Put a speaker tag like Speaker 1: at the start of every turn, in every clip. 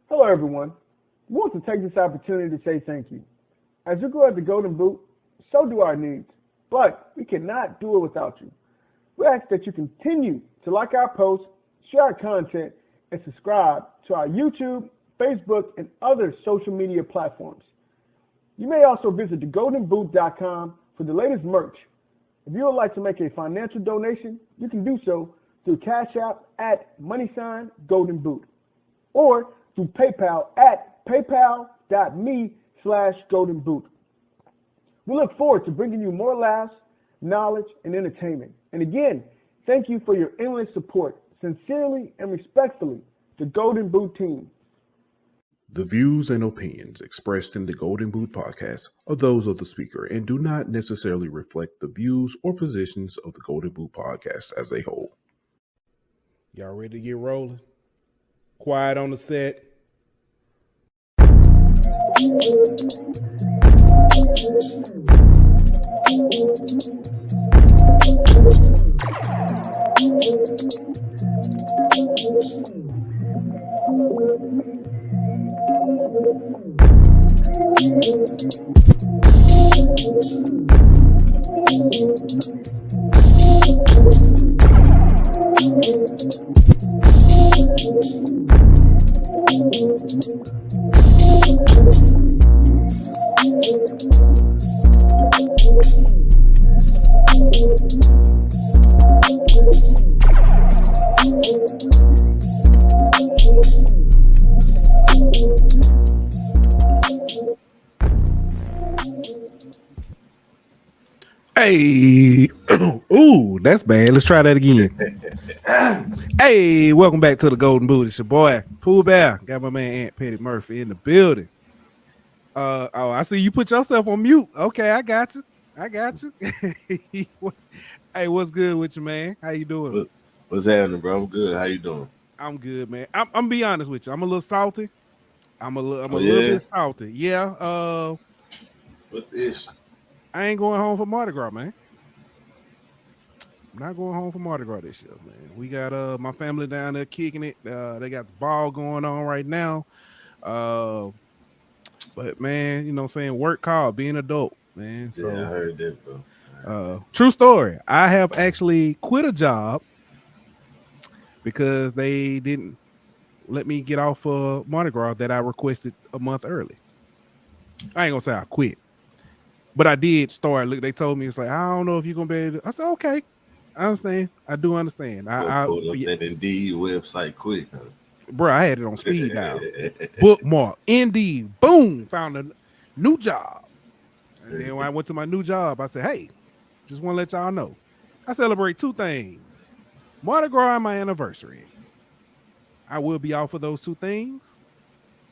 Speaker 1: Hello, everyone. We want to take this opportunity to say thank you. As you grow at the Golden Boot, so do our needs, but we cannot do it without you. We ask that you continue to like our posts, share our content, and subscribe to our YouTube, Facebook, and other social media platforms. You may also visit thegoldenboot.com for the latest merch. If you would like to make a financial donation, you can do so through Cash App at @GoldenBoot or through PayPal at paypal.me/GoldenBoot. We look forward to bringing you more laughs, knowledge, and entertainment. And again, thank you for your endless support. Sincerely and respectfully, the Golden Boot team.
Speaker 2: The views and opinions expressed in the Golden Boot podcast are those of the speaker and do not necessarily reflect the views or positions of the Golden Boot podcast as a whole.
Speaker 3: Y'all ready to get rolling? Quiet on the set. Hey, ooh, that's bad. Let's try that again. Hey, welcome back to the Golden Boot. It's your boy, Pooh Bear. Got my man Aunt Petty Murphy in the building. I see you put yourself on mute. Okay, I got you. Hey, what's good with you, man? How you doing?
Speaker 4: What's happening, bro? I'm good. How you doing?
Speaker 3: I'm good, man. I'm be honest with you. I'm a little salty. I'm a little bit salty. Yeah.
Speaker 4: What the issue?
Speaker 3: I ain't going home for Mardi Gras, man. I'm not going home for Mardi Gras this year, man. We got my family down there kicking it. They got the ball going on right now. But man, you know what I'm saying? Work called, being adult, man. So
Speaker 4: yeah, I heard that, bro.
Speaker 3: True story. I have actually quit a job because they didn't let me get off Mardi Gras that I requested a month early. I ain't gonna say I quit. But I did start. Look, they told me, it's like, I don't know if you're gonna be able to. I said, okay, I understand. I do understand. I
Speaker 4: pulled up that Indeed website quick, huh?
Speaker 3: Bro, I had it on speed dial. Bookmark, Indeed, boom, found a new job. And then when I went to my new job, I said, hey, just want to let y'all know, I celebrate two things: Mardi Gras and my anniversary. I will be out for those two things.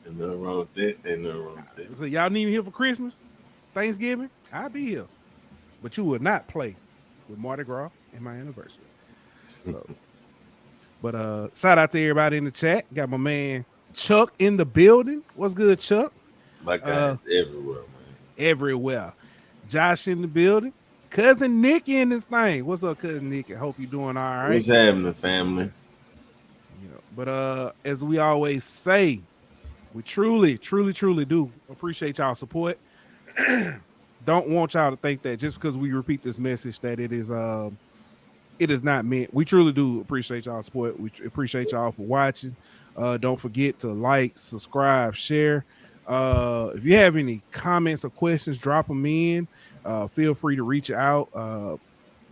Speaker 4: And nothing wrong with that. And nothing wrong with that.
Speaker 3: So y'all need me here for Christmas, Thanksgiving, I'll be here. But you will not play with Mardi Gras and my anniversary. So, but shout out to everybody in the chat. Got my man Chuck in the building. What's good, Chuck?
Speaker 4: My guys everywhere, man.
Speaker 3: Everywhere. Josh in the building. Cousin Nick in this thing. What's up, Cousin Nick? I hope you're doing all right.
Speaker 4: What's happening, family?
Speaker 3: You know, but as we always say, we truly do appreciate y'all support. Don't want y'all to think that just because we repeat this message that it is not meant. We truly do appreciate y'all support. We appreciate y'all for watching. Don't forget to like, subscribe, share. If you have any comments or questions, drop them in. Feel free to reach out.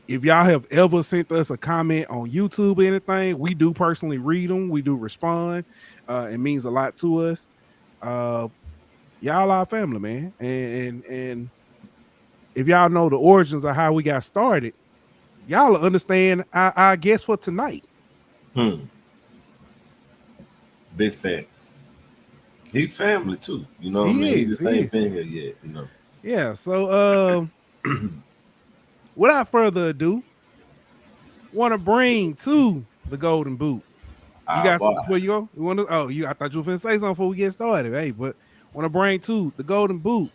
Speaker 3: If y'all have ever sent us a comment on YouTube or anything, we do personally read them. We do respond. It means a lot to us. Y'all our family, man. And if y'all know the origins of how we got started, y'all will understand our guest for tonight.
Speaker 4: Big facts. He family too. You know what I mean? He just ain't been here yet, you know.
Speaker 3: Yeah, so without further ado, want to bring to the Golden Boot. You got something before you go? You want to? Oh, I thought you were finna say something before we get started. Hey, but want to bring to the Golden Boot.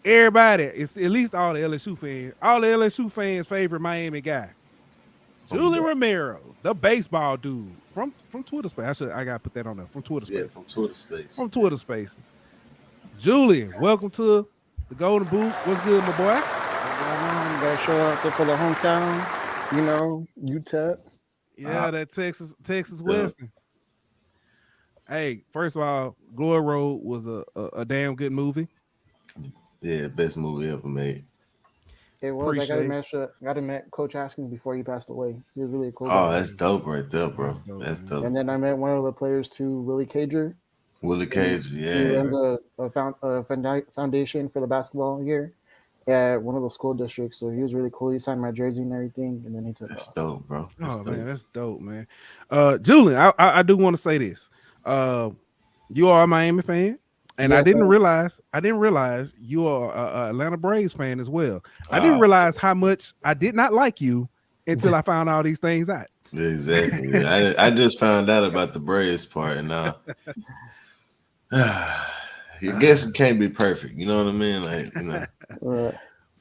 Speaker 3: Everybody, it's at least all the LSU fans. All the LSU fans' favorite Miami guy. Julian Romero, the baseball dude from Twitter Space. I gotta put that on there from Twitter Space.
Speaker 4: Yeah, from Twitter Space.
Speaker 3: From Twitter Spaces. Julian, welcome to the Golden Boot. What's good, my boy?
Speaker 5: Gotta show up there for the hometown, UTEP.
Speaker 3: Yeah, that Texas Western. Hey, first of all, Glory Road was a damn good movie.
Speaker 4: Yeah, best movie ever made.
Speaker 5: It was. I got to meet Coach Haskins before he passed away. He was really a cool
Speaker 4: Oh,
Speaker 5: guy.
Speaker 4: that's dope right there, bro. That's dope.
Speaker 5: And then I met one of the players too, Willie Cager.
Speaker 4: Willie Cage, yeah.
Speaker 5: He runs a foundation for the basketball here at one of the school districts. So he was really cool. He signed my jersey and everything, and then he took
Speaker 4: That's
Speaker 5: off.
Speaker 4: dope, bro.
Speaker 3: Man, that's dope, man. Julian, I do want to say this. You are a Miami fan. And yes, I didn't realize you are an Atlanta Braves fan as well. I didn't realize how much I did not like you until I found all these things out.
Speaker 4: Exactly. I just found out about the Braves part, and I guess it can't be perfect. You know what I mean?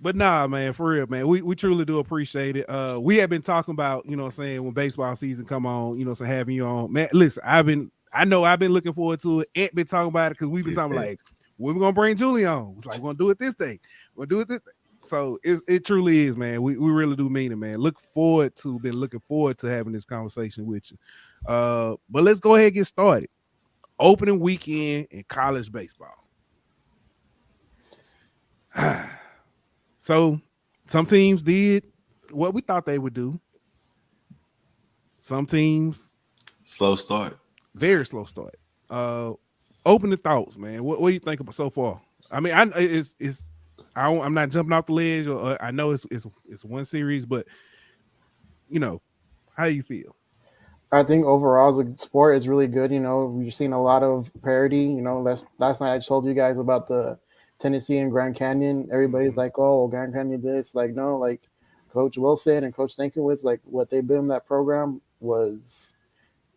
Speaker 3: But nah, man, for real, man. We truly do appreciate it. We have been talking about, what I'm saying, when baseball season come on, so having you on. Man, listen, I know I've been looking forward to it. Ant been talking about it because we've been talking like, when we gonna bring Julian on? It's like, we're gonna do it this day. We're gonna do it this day. So it truly is, man. We really do mean it, man. Looking forward to having this conversation with you. But let's go ahead and get started. Opening weekend in college baseball. So some teams did what we thought they would do. Some teams
Speaker 4: slow start.
Speaker 3: Very slow start. Opening thoughts, man. What do you think about so far? I mean, I'm not jumping off the ledge, or I know it's one series, but how do you feel?
Speaker 5: I think overall as a sport is really good. We've seen a lot of parity. Last night I told you guys about the Tennessee and Grand Canyon. Everybody's like, "Oh, Grand Canyon this." Like, no, like Coach Wilson and Coach Stankiewicz, like what they built in that program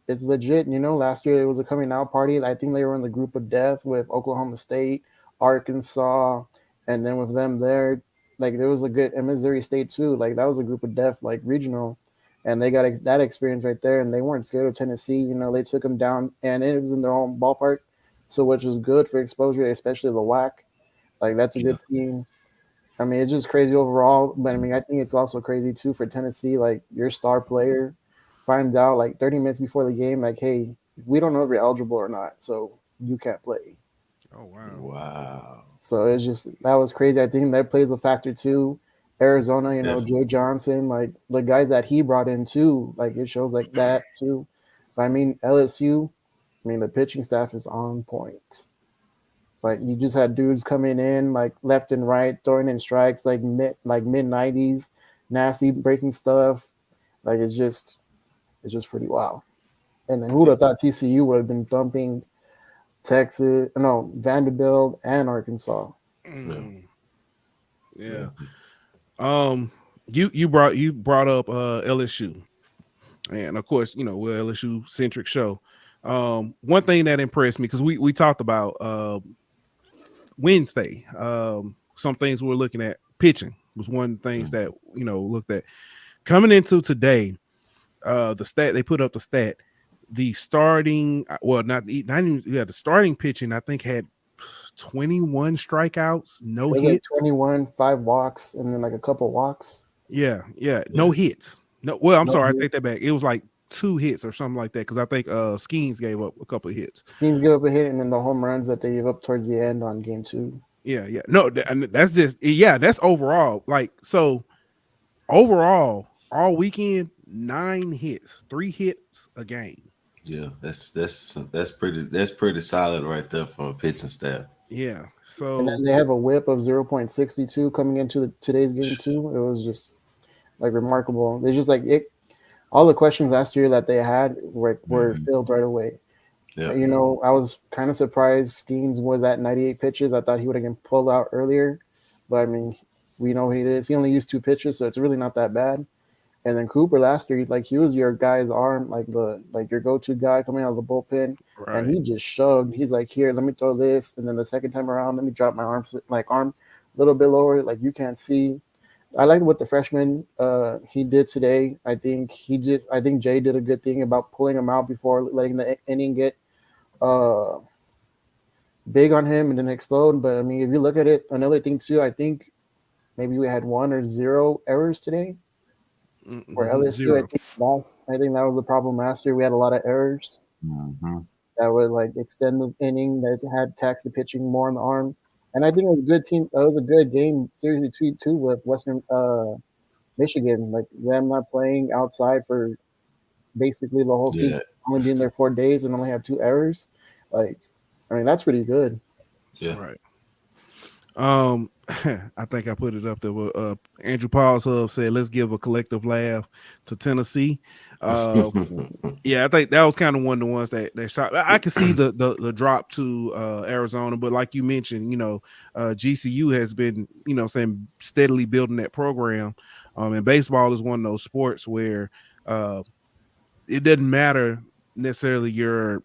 Speaker 5: it's legit. Last year it was a coming out party. I think they were in the group of death with Oklahoma State, Arkansas, and then with them there, like there was a good, and Missouri State too. Like that was a group of death, like regional, and they got that experience right there. And they weren't scared of Tennessee. They took them down, and it was in their own ballpark, so which was good for exposure, especially the WAC. Like that's a good team. I mean, it's just crazy overall, but I mean, I think it's also crazy too for Tennessee. Like your star player finds out like 30 minutes before the game, like, hey, we don't know if you're eligible or not, so you can't play.
Speaker 3: Oh, wow.
Speaker 4: Wow.
Speaker 5: So it's just, that was crazy. I think that plays a factor too. Arizona, Joe Johnson, like the guys that he brought in too, like it shows like that too. But I mean, LSU, the pitching staff is on point. Like you just had dudes coming in like left and right, throwing in strikes like mid 90s, nasty breaking stuff. Like it's just pretty wild. And then who would have thought TCU would have been thumping Vanderbilt and Arkansas.
Speaker 3: Yeah. You brought up LSU. And of course, we're LSU centric show. One thing that impressed me, because we talked about Wednesday, some things we were looking at. Pitching was one of the things that looked at. Coming into today, the stat they put up, the starting, the starting pitching I think had 21 strikeouts, no hits.
Speaker 5: Like 21, 5 walks, and then like a couple walks.
Speaker 3: Yeah, no hits. No, well, I'm sorry, I take that back. It was like 2 hits or something like that, because I think Skeens gave up a couple of hits.
Speaker 5: Skeens gave up a hit, and then the home runs that they gave up towards the end on game 2.
Speaker 3: Yeah. No, that's just that's overall. Like, so overall, all weekend, 9 hits, 3 hits a game.
Speaker 4: Yeah, that's pretty solid right there from a pitching staff.
Speaker 3: Yeah. So
Speaker 5: and then they have a whip of 0.62 coming into today's game too. It was just like remarkable. They just like it. All the questions last year that they had were filled right away. Yeah. I was kind of surprised Skeens was at 98 pitches. I thought he would have been pulled out earlier, but I mean, we know he is. He only used 2 pitches, so it's really not that bad. And then Cooper last year, like he was your guy's arm, like your go-to guy coming out of the bullpen, right. And he just shoved. He's like, here, let me throw this, and then the second time around, let me drop my arm a little bit lower, like you can't see. I like what the freshman he did today. I think Jay did a good thing about pulling him out before letting the inning get uh, big on him and then explode. But I mean, if you look at it, another thing too, I think maybe we had 1 or 0 errors today for LSU. I think that was the problem last year. We had a lot of errors that would like extend the inning, that had tax the pitching more on the arm. And I think it was a good team. It was a good game series between two with Western Michigan. Like them not playing outside for basically the whole season, only being there 4 days and only have 2 errors. Like, I mean, that's pretty good.
Speaker 4: Yeah.
Speaker 3: Right. I think I put it up there. Andrew Paul's Hub said, "Let's give a collective laugh to Tennessee." Yeah, I think that was kind of one of the ones that shot. I could see the drop to Arizona, but like you mentioned, GCU has been, saying steadily building that program. And baseball is one of those sports where it doesn't matter necessarily your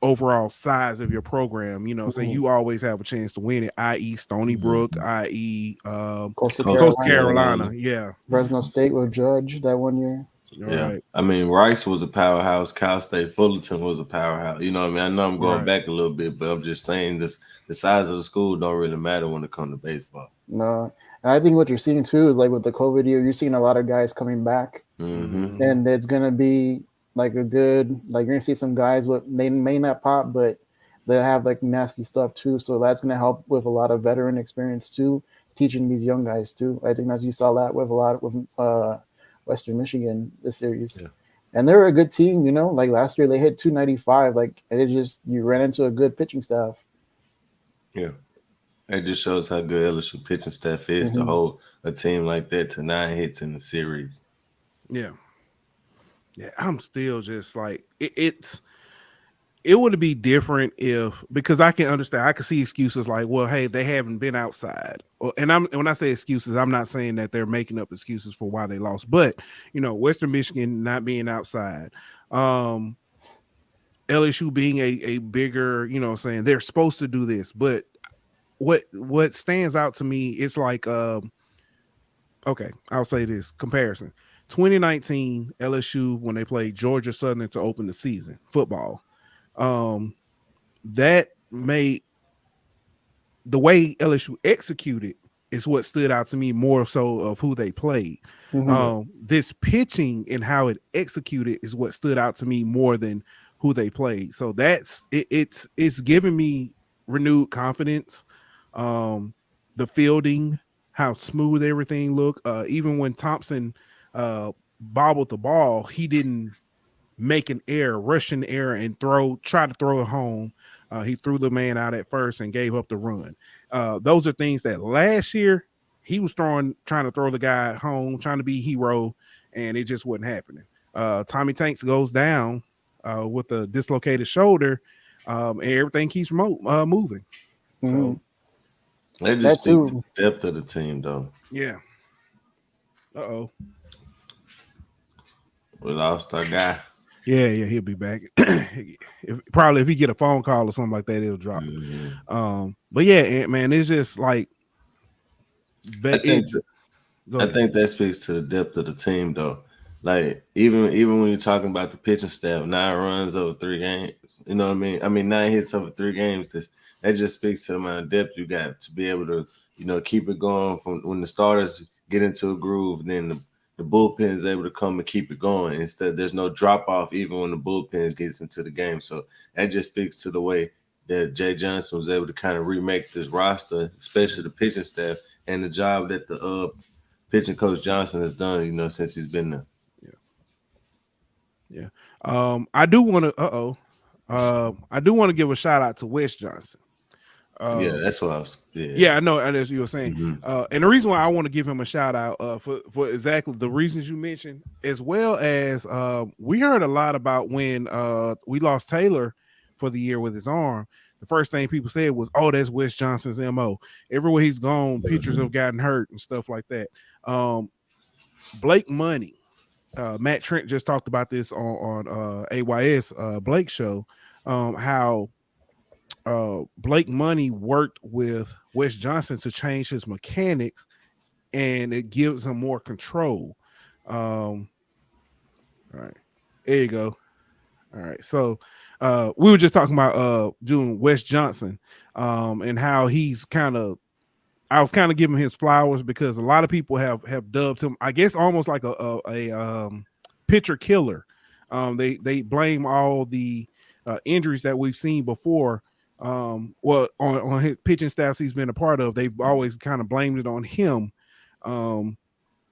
Speaker 3: overall size of your program, saying you always have a chance to win it, i.e. Stony Brook, i.e. Coastal Carolina. Yeah.
Speaker 5: Fresno State with Judge that 1 year.
Speaker 4: Yeah.
Speaker 3: Right.
Speaker 4: I mean, Rice was a powerhouse. Cal State Fullerton was a powerhouse. You know what I mean? I know I'm going back a little bit, but I'm just saying the size of the school don't really matter when it comes to baseball.
Speaker 5: No. And I think what you're seeing too is like with the COVID year, you're seeing a lot of guys coming back. And it's going to be like you're going to see some guys they may not pop, but they'll have like nasty stuff too. So that's going to help with a lot of veteran experience too, teaching these young guys too. I think that you saw that with a lot with Western Michigan this series. Yeah. And they're a good team, like last year they hit 295. Like it just, you ran into a good pitching staff.
Speaker 4: Yeah. It just shows how good LSU pitching staff is to hold a team like that to 9 hits in the series.
Speaker 3: Yeah. Yeah, I'm still just like it would be different because I can understand. I can see excuses like, well, hey, they haven't been outside. And when I say excuses, I'm not saying that they're making up excuses for why they lost. But Western Michigan not being outside, LSU being a bigger, saying they're supposed to do this. But what stands out to me, it's like, okay, I'll say this comparison. 2019 LSU when they played Georgia Southern to open the season football. That made the way LSU executed is what stood out to me more so of who they played. This pitching and how it executed is what stood out to me more than who they played. So that's it's giving me renewed confidence. The fielding, how smooth everything looked. Even when Thompson bobbled the ball, he didn't make an error, rush an error and try to throw it home. He threw the man out at first and gave up the run. Those are things that last year he was trying to throw the guy home, trying to be hero, and it just wasn't happening. Tommy Tanks goes down with a dislocated shoulder, and everything keeps moving. So
Speaker 4: that just speaks to the depth of the team, though.
Speaker 3: Yeah. Uh-oh.
Speaker 4: We lost our guy.
Speaker 3: Yeah, he'll be back. If he get a phone call or something like that, it'll drop. But yeah, man, it's just like.
Speaker 4: I think that speaks to the depth of the team, though. Like even when you're talking about the pitching staff, 9 runs over 3 games. You know what I mean? I mean 9 hits over 3 games. That just speaks to the amount of depth you got to be able to, keep it going from when the starters get into a groove, then the bullpen is able to come and keep it going. Instead, there's no drop off even when the bullpen gets into the game. So that just speaks to the way that Jay Johnson was able to kind of remake this roster, especially the pitching staff, and the job that the pitching coach Johnson has done, since he's been there.
Speaker 3: Yeah. I do want to give a shout out to Wes Johnson.
Speaker 4: Yeah, that's what I was.
Speaker 3: Yeah, I know. As you were saying, and the reason why I want to give him a shout out for exactly the reasons you mentioned, as well as we heard a lot about when we lost Taylor for the year with his arm. The first thing people said was, "Oh, that's Wes Johnson's MO." Everywhere he's gone, pitchers have gotten hurt and stuff like that. Blake Money, Matt Trent just talked about this on AYS Blake show. How Blake Money worked with Wes Johnson to change his mechanics and it gives him more control. All right, there you go. All right, so we were just talking about Julian Wes Johnson, and how he's kind of. I was kind of giving his flowers because a lot of people have dubbed him, I guess, almost like a pitcher killer. They blame all the injuries that we've seen before. Well, on his pitching staffs he's been a part of, they've always kind of blamed it on him. And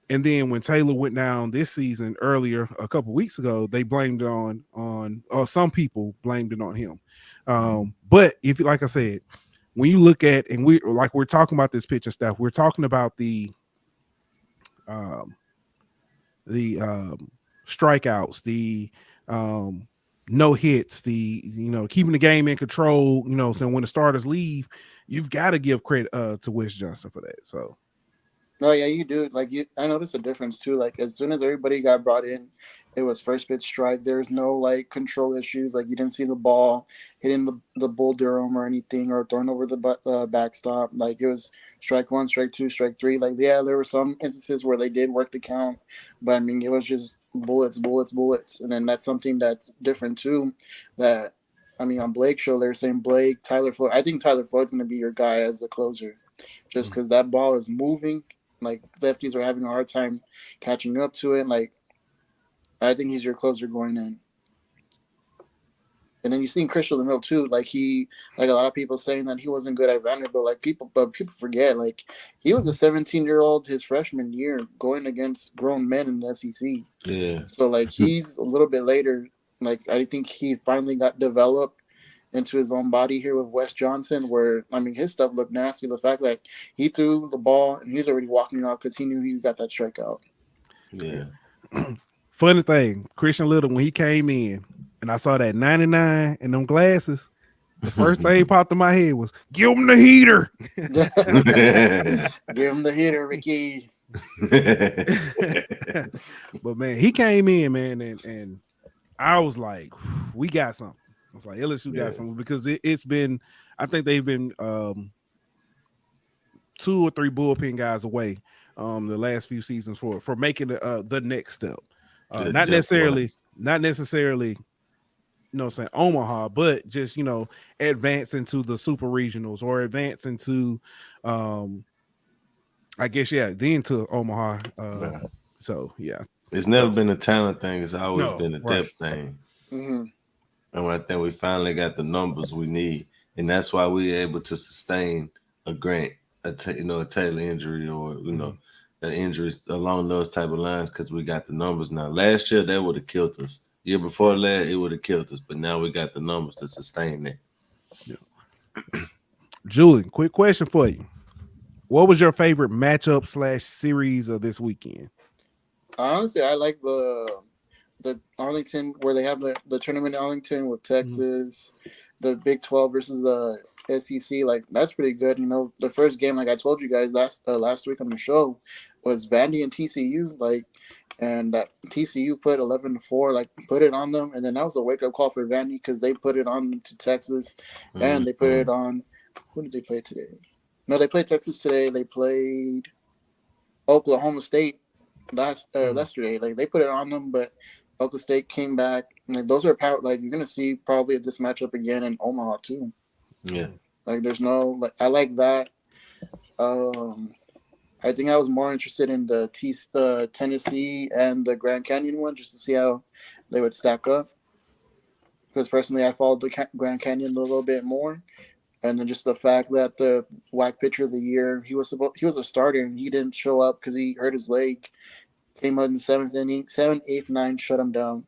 Speaker 3: then when Taylor went down this season earlier, a couple weeks ago, they blamed it on some people blamed it on him. But if, like I said, when you look at, and we're talking about this pitching staff, we're talking about the strikeouts, the no hits, the keeping the game in control. So when the starters leave, you've got to give credit to Wes Johnson for that. So.
Speaker 5: No, yeah, you do. I noticed a difference too. Like, as soon as everybody got brought in, it was first pitch strike. There's no control issues. Like, you didn't see the ball hitting the bull Durham or anything, or throwing over the backstop. Like, it was strike one, strike two, strike three. Like, yeah, there were some instances where they did work the count, but I mean, it was just bullets, bullets, bullets. And then that's something that's different too. That, I mean, on Blake's show, they're saying Tyler Floyd. I think Tyler Floyd's going to be your guy as the closer, just because that ball is moving. Like, lefties are having a hard time catching up to it. Like, I think he's your closer going in. And then you see Christian Lemille too. Like, a lot of people saying that he wasn't good at Vanderbilt. People forget. Like, he was a 17-year-old his freshman year going against grown men in the SEC.
Speaker 4: Yeah.
Speaker 5: So he's a little bit later. I think he finally got developed into his own body here with Wes Johnson, where, I mean, his stuff looked nasty. The fact that he threw the ball and he's already walking out because he knew he got that strikeout.
Speaker 4: Yeah.
Speaker 3: Funny thing, Christian Little, when he came in and I saw that 99 and them glasses, the first thing popped in my head was, give him the heater.
Speaker 5: Give him the heater, Ricky.
Speaker 3: But, man, he came in, man, and I was like, we got something. I was like, LSU got something, because it's been, I think they've been 2 or 3 bullpen guys away the last few seasons for making the next step. Not necessarily, saying Omaha, but just, advance into the super regionals or advance into, I guess, then to Omaha. So, yeah.
Speaker 4: It's never been a talent thing. It's always been a depth thing.
Speaker 5: Mm-hmm.
Speaker 4: And I think we finally got the numbers we need, and that's why we're able to sustain a Taylor injury, or an injury along those type of lines, because we got the numbers now. Last year that would have killed us. Year before that it would have killed us, but now we got the numbers to sustain that.
Speaker 3: Yeah. Julian, quick question for you: what was your favorite matchup / series of this weekend?
Speaker 5: Honestly, I like the Arlington, where they have the tournament in Arlington with Texas, the Big 12 versus the SEC. That's pretty good. The first game, like I told you guys last week on the show, was Vandy and TCU. And that TCU put 11-4, put it on them, and then that was a wake up call for Vandy, because they put it on to Texas, and they put it on. Who did they play today? No, they played Texas today. They played Oklahoma State yesterday. They put it on them, but Oklahoma State came back. Those are power. You're gonna see probably this matchup again in Omaha too.
Speaker 4: Yeah.
Speaker 5: There's no. I like that. I think I was more interested in the Tennessee and the Grand Canyon one, just to see how they would stack up. Because personally, I followed the Grand Canyon a little bit more, and then just the fact that the WAC pitcher of the year, he was a starter and he didn't show up because he hurt his leg. Came out in the 7th inning, 7, 8, 9, shut him down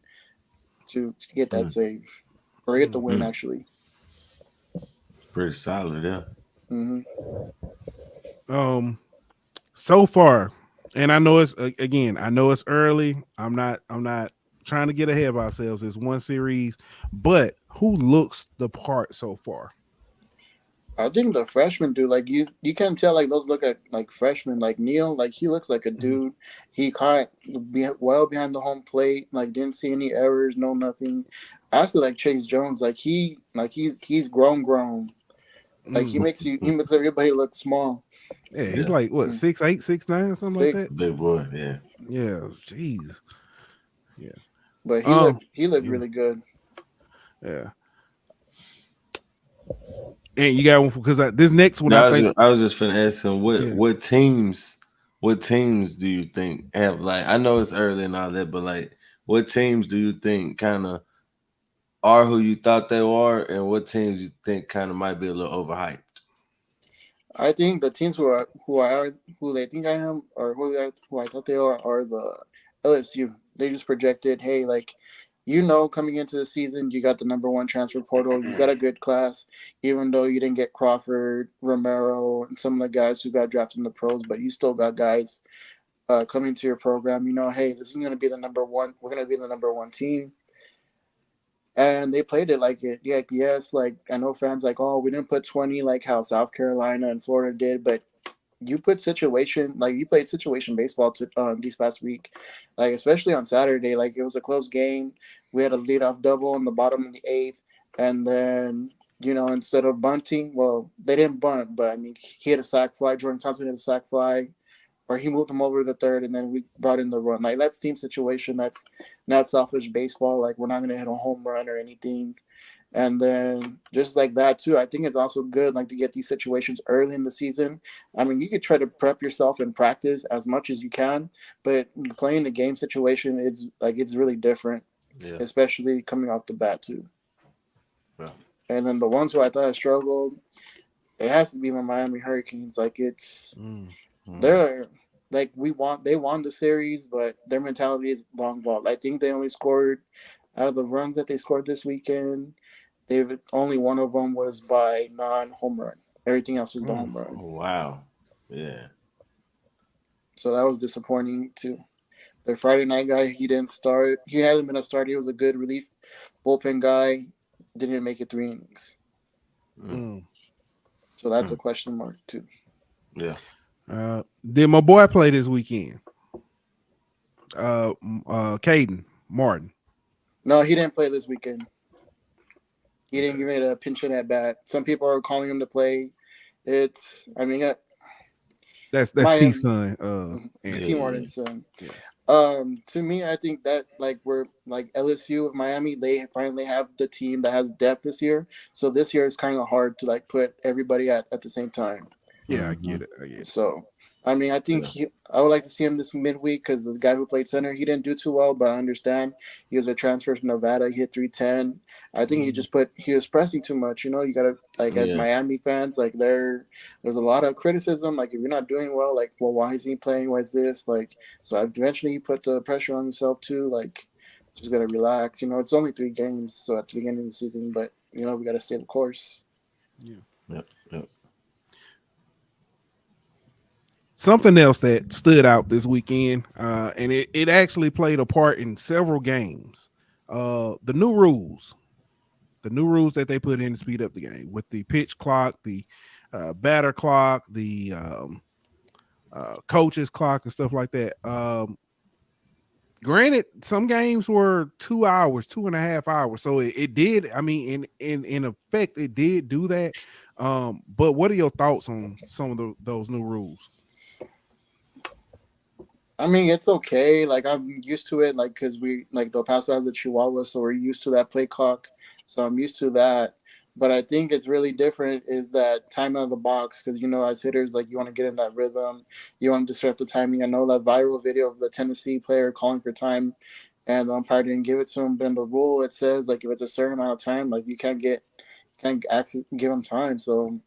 Speaker 5: to get that save, or get the win, actually.
Speaker 4: Pretty solid, yeah.
Speaker 5: Mm-hmm.
Speaker 3: So far, and I know it's early. I'm not trying to get ahead of ourselves. It's one series, but who looks the part so far?
Speaker 5: I think the freshmen do. You can tell those look like freshmen. Neil, he looks like a dude. He caught well behind the home plate. Didn't see any errors, no nothing. I also like Chase Jones. He's grown. He makes everybody look small.
Speaker 3: Yeah, he's like what 6'8", 6'9", something like that.
Speaker 4: Big boy, yeah.
Speaker 3: Yeah, jeez. Yeah.
Speaker 5: But he looked really good.
Speaker 3: Yeah. And you got one because this next one
Speaker 4: I was just finna ask him what teams do you think have, like, I know it's early and all that, but like what teams do you think kind of are who you thought they were, and what teams you think kind of might be a little overhyped?
Speaker 5: I think the teams who they think I am, or who I thought they are the LSU. They just projected, hey, like, coming into the season, you got the number one transfer portal. You got a good class, even though you didn't get Crawford, Romero, and some of the guys who got drafted in the pros, but you still got guys coming to your program. Hey, this is going to be the number one. We're going to be the number one team. And they played it like it. Yeah, yes, like I know fans like, oh, we didn't put 20 like how South Carolina and Florida did, but you played situation baseball this past week, like especially on Saturday. Like it was a close game. We had a leadoff double in the bottom of the eighth, and then instead of bunting, well, they didn't bunt, but I mean he had a sac fly. Jordan Thompson had a sac fly, or he moved him over to the third, and then we brought in the run. Like that's team situation. That's not selfish baseball. Like we're not gonna hit a home run or anything. And then just like that too, I think it's also good like to get these situations early in the season. I mean, you could try to prep yourself in practice as much as you can, but playing the game situation, it's really different, especially coming off the bat too. Yeah. And then the ones who I thought I struggled, it has to be my Miami Hurricanes. Like they're like they won the series, but their mentality is long ball. I think they only scored out of the runs that they scored this weekend. Only one of them was by non-home run. Everything else was the home run.
Speaker 4: Oh, wow. Yeah.
Speaker 5: So that was disappointing too. Their Friday night guy, he didn't start. He hadn't been a starter. He was a good relief bullpen guy. Didn't make it 3 innings. So that's a question mark too.
Speaker 4: Yeah.
Speaker 3: Did my boy play this weekend? Caden Martin.
Speaker 5: No, he didn't play this weekend. He didn't give it a pinch in at bat. Some people are calling him to play. That's
Speaker 3: T's son.
Speaker 5: T Martin's son. Yeah. To me, I think that like we're like LSU with Miami, they finally have the team that has depth this year. So this year it's kind of hard to like put everybody at the same time.
Speaker 3: Yeah, I get it.
Speaker 5: So, I mean, I think I would like to see him this midweek because the guy who played center, he didn't do too well, but I understand he was a transfer from Nevada. He hit 310. I think he was pressing too much. You got to, like, as Miami fans, like, there's a lot of criticism. Like, if you're not doing well, like, well, why is he playing? Why is this? Like, so eventually he put the pressure on himself, too. Like, just got to relax. It's only 3 games, so at the beginning of the season, but, we got to stay the course.
Speaker 3: Yeah.
Speaker 4: Yep.
Speaker 3: Something else that stood out this weekend, and it actually played a part in several games. The new rules that they put in to speed up the game with the pitch clock, the batter clock, the coaches clock, and stuff like that. Granted, some games were 2 hours, 2.5 hours, so it did. I mean, in effect, it did do that. But what are your thoughts on some of those new rules?
Speaker 5: I mean, it's okay. Like, I'm used to it, like, because we, like, the Paso has the Chihuahua, so we're used to that play clock. So I'm used to that. But I think it's really different is that time out of the box because, as hitters, like, you want to get in that rhythm. You want to disrupt the timing. I know that viral video of the Tennessee player calling for time, and the umpire didn't give it to him. But in the rule, it says, like, if it's a certain amount of time, like, you can't give him time. So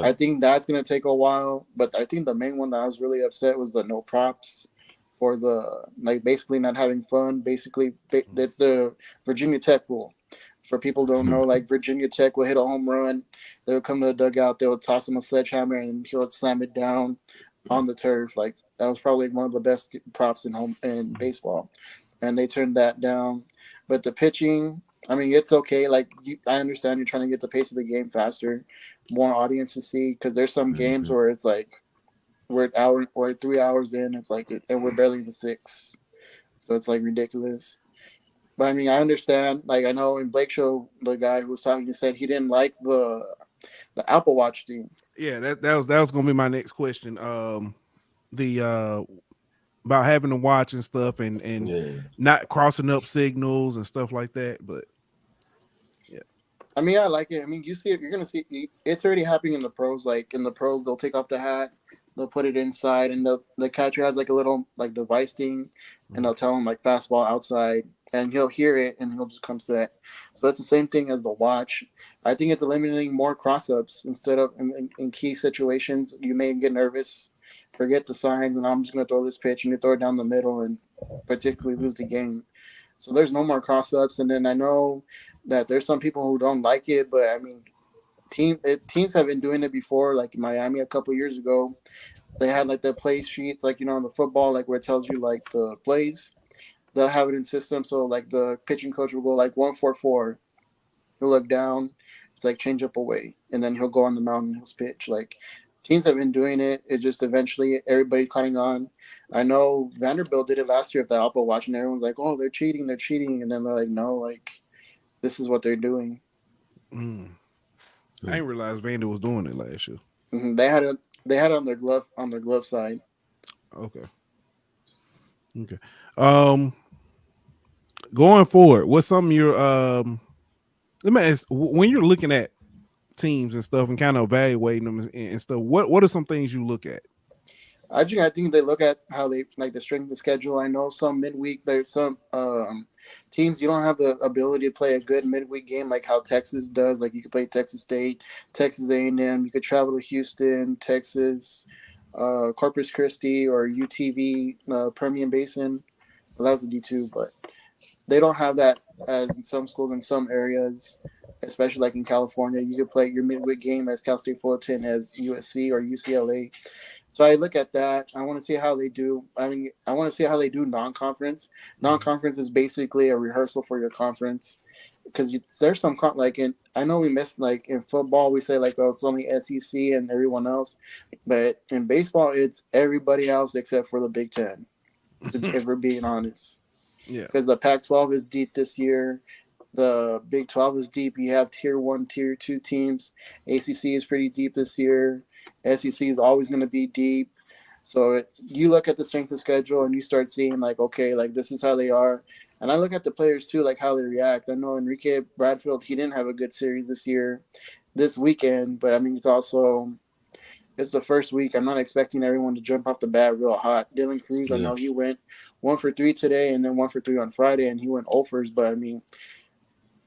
Speaker 5: I think that's going to take a while. But I think the main one that I was really upset was the no props. For the, like, basically not having fun. Basically, that's the Virginia Tech rule. For people who don't know, like, Virginia Tech will hit a home run. They would come to the dugout. They would toss him a sledgehammer, and he would slam it down on the turf. Like, that was probably one of the best props in baseball. And they turned that down. But the pitching, I mean, it's okay. Like, I understand you're trying to get the pace of the game faster, more audience to see, because there's some games where it's like, we're 3 hours in, it's like, and we're barely in the 6. So it's like ridiculous. But I mean, I understand. Like, I know in Blake Show, the guy who was talking, he said he didn't like the Apple Watch thing.
Speaker 3: Yeah, that was gonna be my next question. The about having to watch and stuff and not crossing up signals and stuff like that. But yeah,
Speaker 5: I mean, I like it. I mean, you see it. You're gonna see it's already happening in the pros. Like in the pros, they'll take off the hat, they'll put it inside, and the catcher has like a little like device thing, and they'll tell him like fastball outside, and he'll hear it, and he'll just come set. So that's the same thing as the watch. I think it's eliminating more cross ups instead of in key situations. You may get nervous, forget the signs, and I'm just gonna throw this pitch, and you throw it down the middle, and particularly lose the game. So there's no more cross ups, and then I know that there's some people who don't like it, but I mean, teams have been doing it before. Like Miami a couple years ago, they had like the play sheets, like in the football, like where it tells you like the plays. They'll have it in system, so like the pitching coach will go like 1-4-4. He'll look down, it's like change up away, and then he'll go on the mound and he'll pitch. Like teams have been doing it. It's just eventually everybody's cutting on. I know Vanderbilt did it last year with the Apple Watch, and everyone's like, "Oh, they're cheating, and then they're like, "No, like this is what they're doing."
Speaker 3: I didn't realize Vander was doing it last year.
Speaker 5: Mm-hmm. They had it on their glove side.
Speaker 3: Okay. Going forward, what's some of your let me ask, when you're looking at teams and stuff and kind of evaluating them and stuff, what are some things you look at?
Speaker 5: I think they look at how they like the strength of the schedule. I know some midweek there's some teams you don't have the ability to play a good midweek game like how Texas does. Like you could play Texas State, Texas A&M. You could travel to Houston, Texas, Corpus Christi, or UTV, Permian Basin. Well, that's a D2, but they don't have that as in some schools in some areas, especially like in California. You could play your midweek game as Cal State Fullerton, as USC or UCLA. So I look at that. I want to see how they do. I mean, I want to see how they do non-conference. Non-conference is basically a rehearsal for your conference because there's some I know we missed like in football we say like, oh, it's only SEC and everyone else, but in baseball it's everybody else except for the Big Ten. If we're being honest,
Speaker 3: yeah,
Speaker 5: because the Pac-12 is deep this year. The Big 12 is deep. You have Tier 1, Tier 2 teams. ACC is pretty deep this year. SEC is always going to be deep. So you look at the strength of schedule and you start seeing, like, okay, like this is how they are. And I look at the players, too, like how they react. I know Enrique Bradfield, he didn't have a good series this weekend. But, I mean, it's the first week. I'm not expecting everyone to jump off the bat real hot. Dylan Cruz, I know he went 1 for 3 today and then 1 for 3 on Friday, and he went 0 for. But, I mean,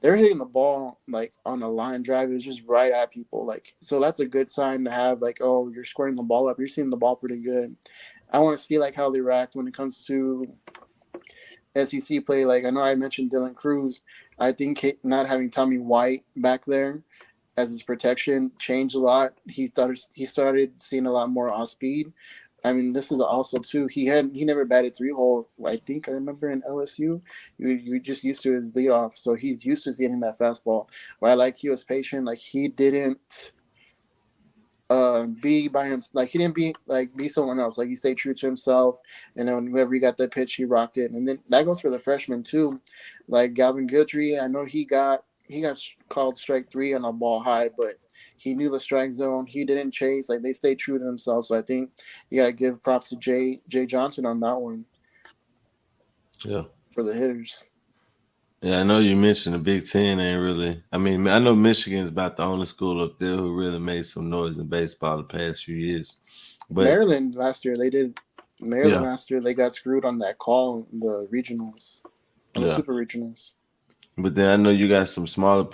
Speaker 5: they're hitting the ball like on a line drive. It was just right at people. Like, so that's a good sign to have. Like, oh, you're squaring the ball up. You're seeing the ball pretty good. I want to see like how they react when it comes to SEC play. Like, I know I mentioned Dylan Cruz. I think not having Tommy White back there as his protection changed a lot. He started seeing a lot more off speed. I mean, this is also too. He never batted 3-hole. I think I remember in LSU, you just used to his leadoff, so he's used to getting that fastball. But I like he was patient. Like he didn't be by him. Like he didn't be someone else. Like he stayed true to himself. And then whenever he got that pitch, he rocked it. And then that goes for the freshmen too. Like Galvin Guidry, I know he got called strike 3 on a ball high, but he knew the strike zone. He didn't chase. Like they stayed true to themselves. So I think you got to give props to Jay Johnson on that one.
Speaker 4: Yeah.
Speaker 5: For the hitters.
Speaker 4: Yeah, I know you mentioned the Big Ten ain't really. I mean, I know Michigan's about the only school up there who really made some noise in baseball the past few years. But
Speaker 5: Maryland last year, last year, they got screwed on that call, the regionals, the super regionals.
Speaker 4: But then I know you got some smaller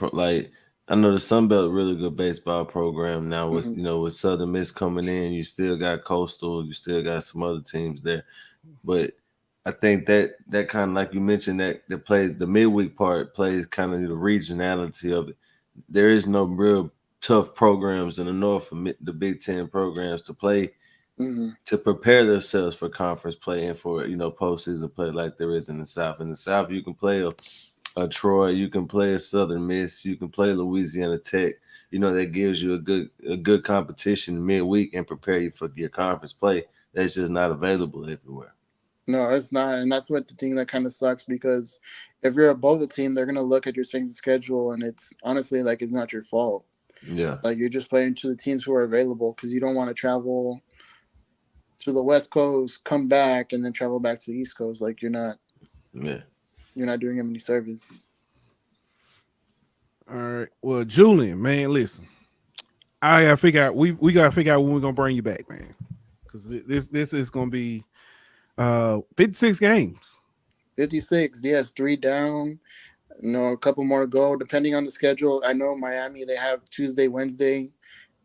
Speaker 4: I know the Sun Belt really good baseball program now with with Southern Miss coming in. You still got Coastal, you still got some other teams there, but I think that kind of like you mentioned that plays the midweek part plays kind of the regionality of it. There is no real tough programs in the North for the Big Ten programs to play to prepare themselves for conference play and for postseason play like there is in the South. In the South, you can play a Troy, you can play a Southern Miss, you can play Louisiana Tech. That gives you a good competition midweek and prepare you for your conference play. That's just not available everywhere.
Speaker 5: No, it's not, and that's what the thing that kind of sucks because if you're a bubble team, they're gonna look at your strength of schedule, and it's honestly like it's not your fault.
Speaker 4: Yeah.
Speaker 5: Like you're just playing to the teams who are available because you don't want to travel to the West Coast, come back, and then travel back to the East Coast. Like you're not doing him any service.
Speaker 3: All right. Well, Julian, man, listen. I gotta figure out. We gotta figure out when we're gonna bring you back, man. Because this is gonna be 56 games.
Speaker 5: 56, yes, 3 down. A couple more to go, depending on the schedule. I know Miami, they have Tuesday, Wednesday,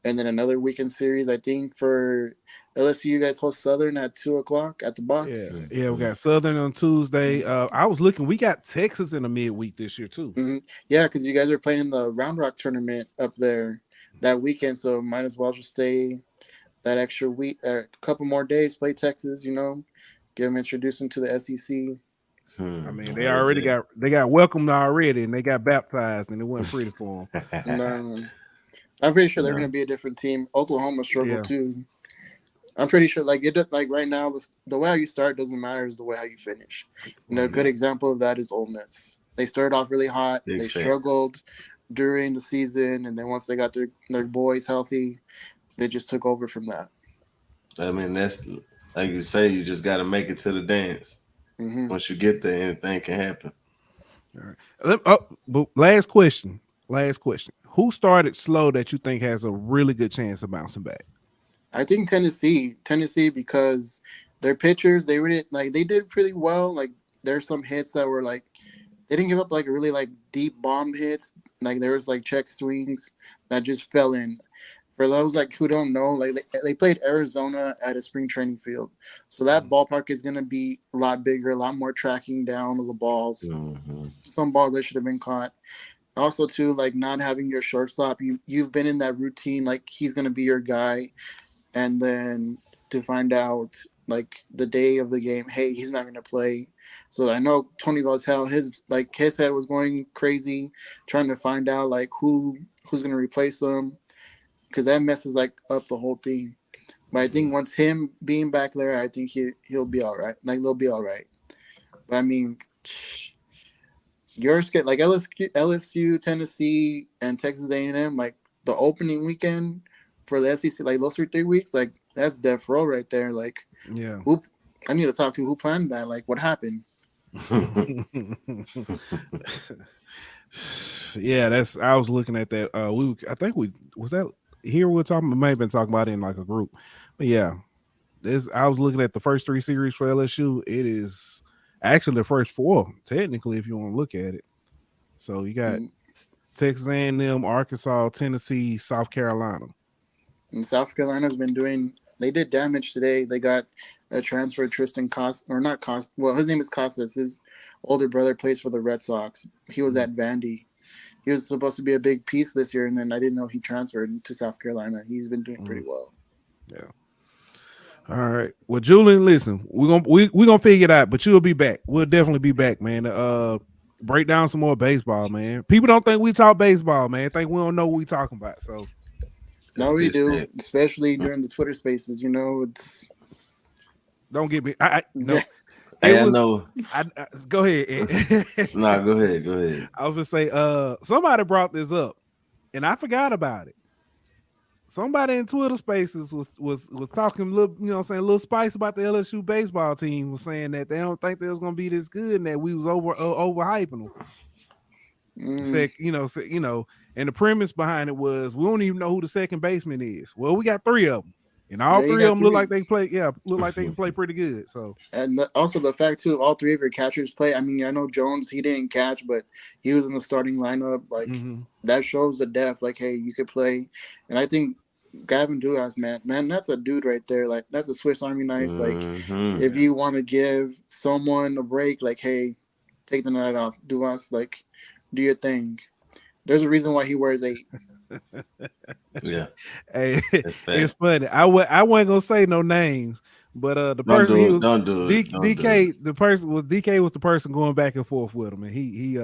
Speaker 5: and then another weekend series. I think for LSU, you guys host Southern at 2:00 at the box.
Speaker 3: Yeah, we got Southern on Tuesday. I was looking. We got Texas in the midweek this year too.
Speaker 5: Mm-hmm. Yeah, because you guys are playing in the Round Rock tournament up there that weekend, so might as well just stay that extra week, a couple more days, play Texas. Get them introduced into the SEC.
Speaker 3: I mean, they already got welcomed already, and they got baptized, and it wasn't pretty for them.
Speaker 5: No, I'm pretty sure they're going to be a different team. Oklahoma struggled too. I'm pretty sure, like right now, the way how you start doesn't matter; is the way how you finish. A good example of that is Ole Miss. They started off really hot. They struggled during the season, and then once they got their boys healthy, they just took over from that.
Speaker 4: I mean, that's like you say, you just got to make it to the dance. Mm-hmm. Once you get there, anything can happen.
Speaker 3: All right. But last question. Who started slow that you think has a really good chance of bouncing back?
Speaker 5: I think Tennessee, because their pitchers, they did pretty well. Like there's some hits that were like, they didn't give up like really like deep bomb hits. Like there was like check swings that just fell in. For those like who don't know, like they played Arizona at a spring training field, so that ballpark is gonna be a lot bigger, a lot more tracking down of the balls. Mm-hmm. Some balls that should have been caught. Also, too, like not having your shortstop, you've been in that routine, like he's gonna be your guy, and then to find out like the day of the game, hey, he's not gonna play. So I know Tony Vautel, his head was going crazy, trying to find out like who's gonna replace him. Because that messes like up the whole thing. But I think once him being back there, I think he'll be all right. Like they'll be all right. But I mean, you're scared. Like LSU, Tennessee, and Texas A&M. Like the opening weekend for the SEC, like those 3 weeks, like that's death row right there. Like,
Speaker 3: yeah.
Speaker 5: I need to talk to who planned that. Like, what happened?
Speaker 3: Yeah, I was looking at that. I think was that. Here we might have been talking about it in like a group, but yeah, I was looking at the first 3 series for LSU. It is actually the first 4, technically, if you want to look at it. So you got Texas A&M, Arkansas, Tennessee, South Carolina.
Speaker 5: And South Carolina's been they did damage today. They got a transfer, Tristan well, his name is Costas. His older brother plays for the Red Sox. He was at Vandy. He was supposed to be a big piece this year, and then I didn't know he transferred to South Carolina. He's been doing pretty well.
Speaker 3: Yeah. All right. Well, Julian, listen, we're gonna figure it out, but you'll be back. We'll definitely be back, man. Break down some more baseball, man. People don't think we talk baseball, man. Think we don't know what we talking about. So
Speaker 5: no, we do, especially during the Twitter Spaces. It's
Speaker 3: don't get me. No.
Speaker 4: Hey, I know.
Speaker 3: Go ahead.
Speaker 4: Nah, go ahead.
Speaker 3: I was gonna say, somebody brought this up, and I forgot about it. Somebody in Twitter Spaces was talking a little, saying a little spice about the LSU baseball team. Was saying that they don't think they was gonna be this good, and that we was overhyping them. Said, and the premise behind it was we don't even know who the second baseman is. Well, we got 3 of them. And all 3 of them look like they play. Yeah, look like they can play pretty good. So,
Speaker 5: and also the fact too, all 3 of your catchers play. I mean, I know Jones, he didn't catch, but he was in the starting lineup. Like that shows the depth. Like, hey, you could play. And I think Gavin Dugas, man, that's a dude right there. Like, that's a Swiss Army knife. Like, if you want to give someone a break, like, hey, take the night off, Dugas, like, do your thing. There's a reason why he wears 8.
Speaker 4: Yeah.
Speaker 3: Hey, it's funny. I wasn't gonna say no names, but the person he was DK. The person was DK was the person going back and forth with him, and he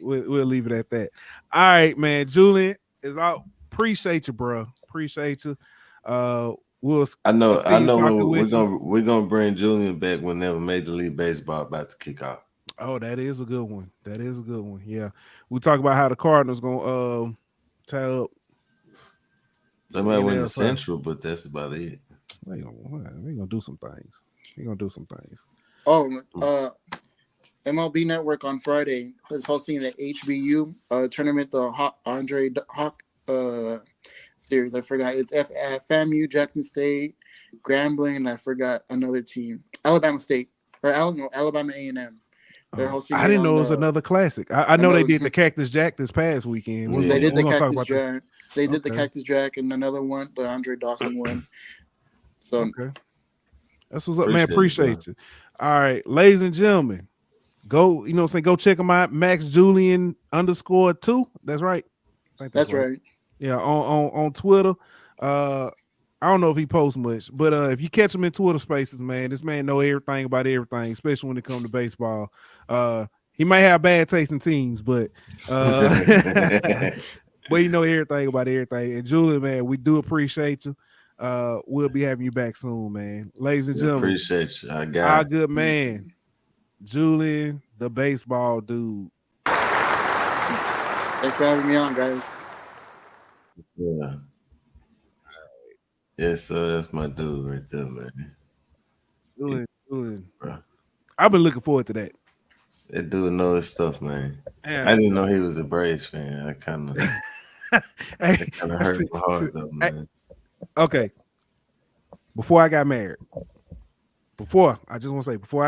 Speaker 3: we'll leave it at that. All right, man. Julian is out. Appreciate you, bro. Appreciate you.
Speaker 4: I know. We're gonna bring Julian back whenever Major League Baseball about to kick off.
Speaker 3: Oh, that is a good one. Yeah, we talk about how the Cardinals gonna tie up.
Speaker 4: They might win the Central, but that's about it.
Speaker 3: We gonna do some things. We gonna do some things.
Speaker 5: Oh, MLB Network on Friday is hosting the HBU tournament, the Andre Hawk series. I forgot. It's FAMU, Jackson State, Grambling, and I forgot another team. Alabama State. Or Alabama A&M. They're hosting.
Speaker 3: I didn't know it was another classic. I know they did the Cactus Jack this past weekend.
Speaker 5: Yeah. They did the Cactus Jack. They did the Cactus Jack and another one, the Andre Dawson one. So
Speaker 3: okay. That's what's up, man. Appreciate you. All right, ladies and gentlemen. Go, you know what I'm saying? Go check them out. Max Julian _2. That's right.
Speaker 5: That's right.
Speaker 3: Yeah, on Twitter. I don't know if he posts much, but if you catch him in Twitter spaces, man, this man know everything about everything, especially when it comes to baseball. He might have bad taste in teams, but but you know everything about everything. And Julian, man, we do appreciate you. We'll be having you back soon, man. Ladies and gentlemen,
Speaker 4: appreciate you.
Speaker 3: Our good man, Julian, the baseball dude.
Speaker 5: Thanks for having me on, guys.
Speaker 4: Yeah. Yes, sir. That's my dude right there, man.
Speaker 3: Julian. Bro. I've been looking forward to that.
Speaker 4: That dude know his stuff, man. I didn't know he was a Braves fan. I kind of hurt my heart, though, man.
Speaker 3: Okay. Before I got married, before I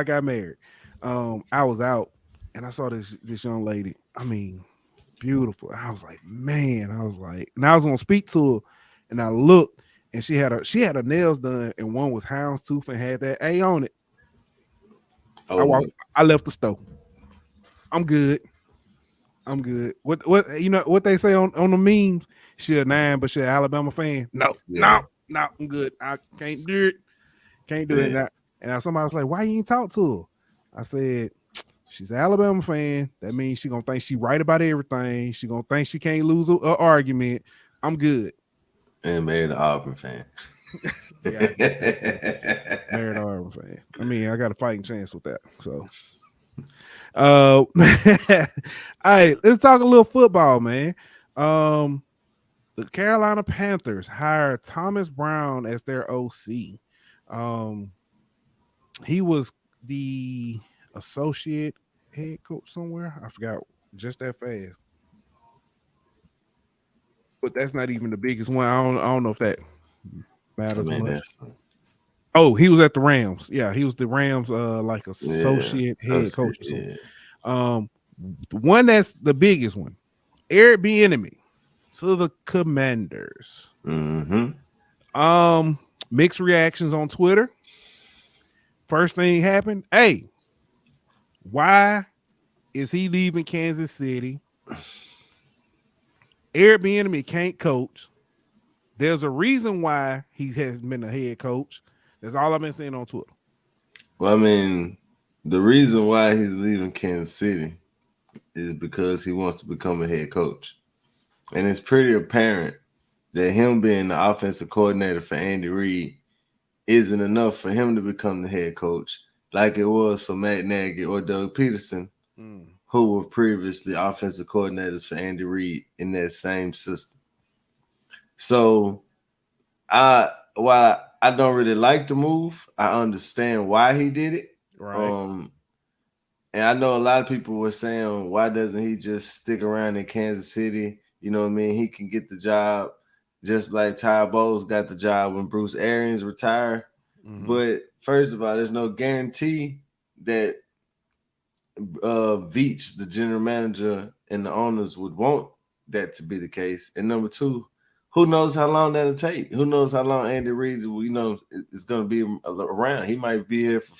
Speaker 3: got married, I was out and I saw this young lady. I mean, beautiful. I was like, man. And I was gonna speak to her, and I looked, and she had her nails done, and one was houndstooth and had that A on it. I left the store. I'm good. What you know what they say on the memes? She a 9, but she an Alabama fan. No, I'm good. I can't do it. And now somebody was like, why you ain't talk to her? I said, she's an Alabama fan. That means she gonna think she right about everything. She gonna think she can't lose an argument. I'm good.
Speaker 4: And married an Auburn fan.
Speaker 3: Married an Auburn fan. I mean, I got a fighting chance with that. So all right, let's talk a little football, man. The Carolina Panthers hired Thomas Brown as their OC. He was the associate head coach somewhere. I forgot just that fast. But that's not even the biggest one. I don't know if that matters much. Oh, he was at the Rams. Yeah, he was the Rams like associate head coach. Yeah. The one that's the biggest one, Eric Bieniemy to the Commanders.
Speaker 4: Mm-hmm.
Speaker 3: Mixed reactions on Twitter. First thing happened. Hey, why is he leaving Kansas City? Eric Bieniemy can't coach. There's a reason why he has been a head coach. That's all I've been saying on Twitter.
Speaker 4: Well, I mean, the reason why he's leaving Kansas City is because he wants to become a head coach. And it's pretty apparent that him being the offensive coordinator for Andy Reid isn't enough for him to become the head coach like it was for Matt Nagy or Doug Peterson, who were previously offensive coordinators for Andy Reid in that same system. So while I don't really like the move, I understand why he did it.
Speaker 3: Right.
Speaker 4: And I know a lot of people were saying, why doesn't he just stick around in Kansas City? You know what I mean? He can get the job just like Ty Bowles got the job when Bruce Arians retired. Mm-hmm. But first of all, there's no guarantee that Veach, the general manager, and the owners would want that to be the case. And number two, who knows how long that'll take? Who knows how long Andy Reid, is going to be around? He might be here for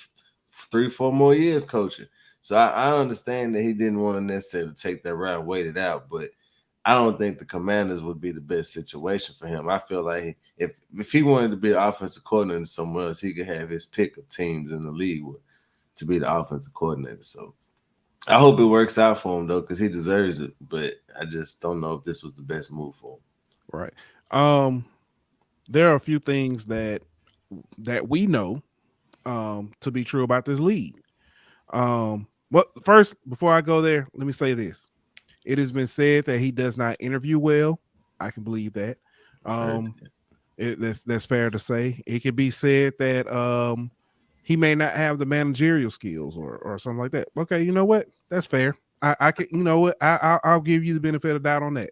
Speaker 4: 3-4 more years coaching. So I understand that he didn't want to necessarily take that route, wait it out, but I don't think the Commanders would be the best situation for him. I feel like if he wanted to be an offensive coordinator somewhere else, he could have his pick of teams in the league to be the offensive coordinator. So I hope it works out for him, though, because he deserves it, but I just don't know if this was the best move for him.
Speaker 3: Right. There are a few things that we know to be true about this league. But first, before I go there, let me say this. It has been said that he does not interview well. I can believe that. That's fair to say. It could be said that he may not have the managerial skills or something like that. Okay, you know what? That's fair. I can, you know what? I'll give you the benefit of doubt on that.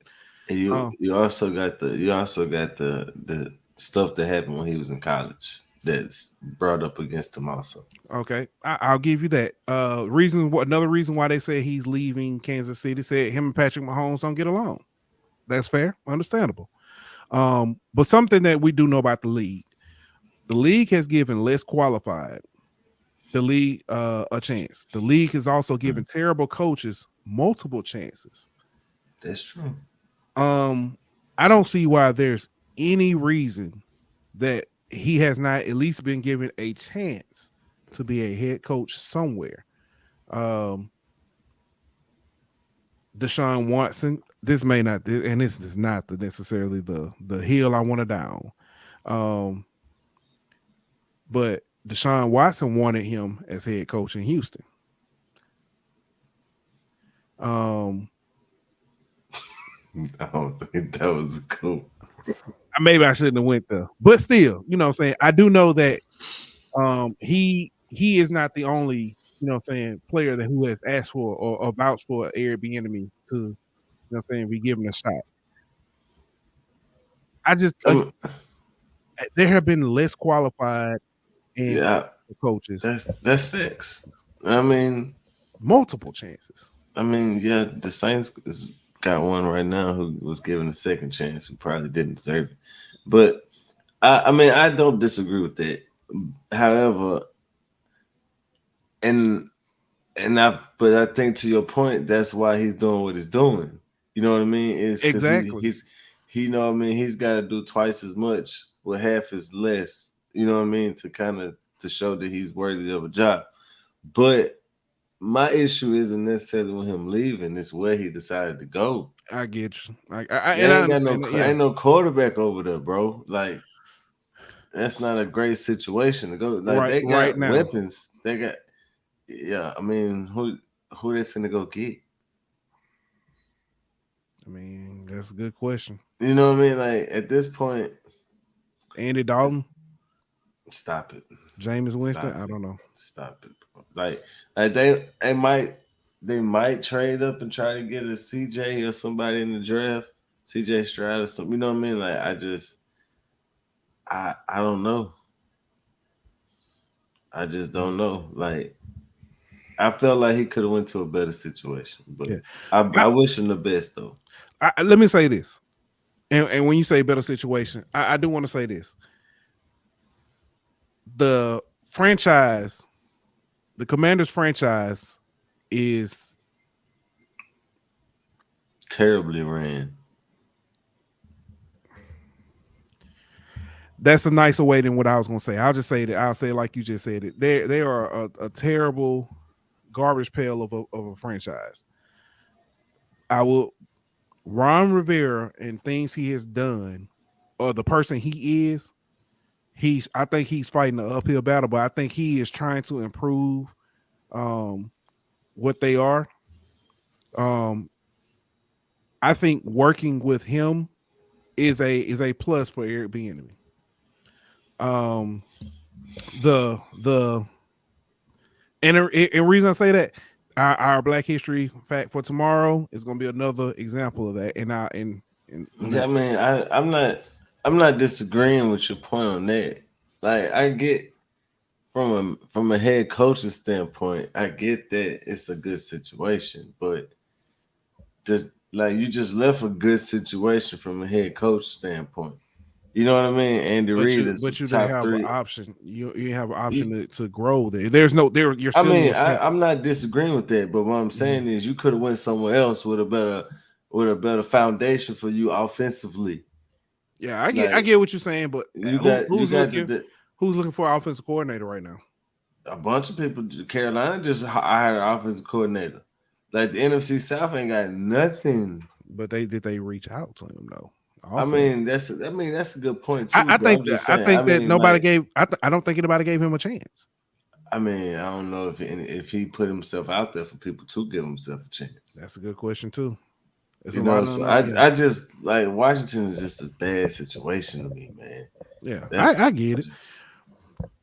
Speaker 4: And you also got the stuff that happened when he was in college that's brought up against him also.
Speaker 3: Okay, I'll give you that. Another reason why they say he's leaving Kansas City, said him and Patrick Mahomes don't get along. That's fair, understandable. But something that we do know about the league has given less qualified the league a chance. The league has also given terrible coaches multiple chances.
Speaker 4: That's true.
Speaker 3: I don't see why there's any reason that he has not at least been given a chance to be a head coach somewhere. Deshaun Watson, this may not, and this is not necessarily the hill I want to down. But Deshaun Watson wanted him as head coach in Houston.
Speaker 4: I don't think that was cool.
Speaker 3: Maybe I shouldn't have went there, but still, you know what I'm saying? I do know that he is not the only, you know what I'm saying, player that who has asked for or vouched for Eric Bieniemy to, you know what I'm saying, be given a shot. I just there have been less qualified coaches.
Speaker 4: That's facts. I mean,
Speaker 3: multiple chances.
Speaker 4: I mean, yeah, the Saints got one right now who was given a second chance who probably didn't deserve it. But I mean, I don't disagree with that. However, but I think to your point, that's why he's doing what he's doing. You know what I mean? It's
Speaker 3: exactly.
Speaker 4: He's you know what I mean? He's got to do twice as much with half as less. You know what I mean? To show that he's worthy of a job. But my issue isn't necessarily with him leaving; it's where he decided to go.
Speaker 3: I get you.
Speaker 4: Ain't no quarterback over there, bro. Like that's not a great situation to go. Like they got weapons. They got, yeah. I mean, who they finna go get?
Speaker 3: I mean, that's a good question.
Speaker 4: You know what I mean? Like at this point,
Speaker 3: Andy Dalton.
Speaker 4: Stop it.
Speaker 3: Jameis Winston. I don't know.
Speaker 4: Stop it. Like they might trade up and try to get a CJ or somebody in the draft, CJ Stroud or something. You know what I mean? Like I don't know. I just don't know. Like I felt like he could have went to a better situation, but yeah. I wish him the best though.
Speaker 3: Let me say this, and when you say better situation, I do want to say this. The franchise, the Commanders franchise is
Speaker 4: terribly ran.
Speaker 3: That's a nicer way than what I was going to say. I'll just say that. I'll say it like you just said it. They are a terrible garbage pail of a franchise. Ron Rivera and things he has done, or the person he is, I think he's fighting an uphill battle, but I think he is trying to improve what they are. I think working with him is a plus for Eric Bieniemy. The reason I say that, our Black History fact for tomorrow is going to be another example of that.
Speaker 4: Yeah, I mean, I'm not disagreeing with your point on that. Like, I get from a head coaching standpoint, I get that it's a good situation, but you just left a good situation from a head coach standpoint. You know what I mean? Andy Reid is
Speaker 3: but you
Speaker 4: top
Speaker 3: didn't have
Speaker 4: 3.
Speaker 3: an option. You have an option to grow there. There's no there.
Speaker 4: I mean, I'm not disagreeing with that, but what I'm saying is you could have went somewhere else with a better foundation for you offensively.
Speaker 3: Yeah, I get what you're saying, but who's looking for an offensive coordinator right now?
Speaker 4: A bunch of people. Carolina just hired an offensive coordinator. Like the NFC South ain't got nothing.
Speaker 3: But did they reach out to him though? Also,
Speaker 4: I mean, that's a good point too.
Speaker 3: I think that nobody gave. I don't think anybody gave him a chance.
Speaker 4: I mean, I don't know if he put himself out there for people to give himself a chance.
Speaker 3: That's a good question too.
Speaker 4: You know, so I just like Washington is just a bad situation to me, man.
Speaker 3: Yeah, I get it.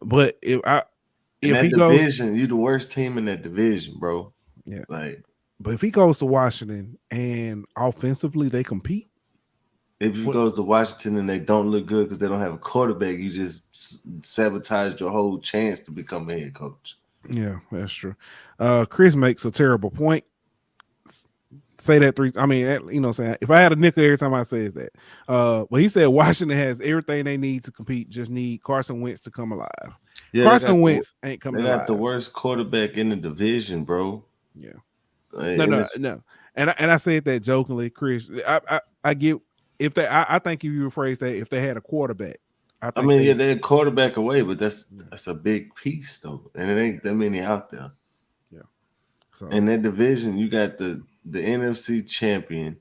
Speaker 3: But if he
Speaker 4: division,
Speaker 3: goes,
Speaker 4: you the worst team in that division, bro.
Speaker 3: Yeah,
Speaker 4: like,
Speaker 3: but if he goes to Washington and offensively they compete,
Speaker 4: if he goes to Washington and they don't look good because they don't have a quarterback, you just sabotaged your whole chance to become a head coach.
Speaker 3: Yeah, that's true. Chris makes a terrible point. Say that three. I mean, you know, saying if I had a nickel every time I says that. But he said Washington has everything they need to compete. Just need Carson Wentz to come alive. Yeah, Carson Wentz ain't coming alive.
Speaker 4: They got the worst quarterback in the division, bro.
Speaker 3: Yeah. No. And I said that jokingly, Chris. I get if they. I think if you rephrase that, if they had a quarterback.
Speaker 4: I mean, they're a quarterback away, but that's a big piece though, and it ain't that many out there.
Speaker 3: Yeah. So
Speaker 4: in that division, you got the NFC champion.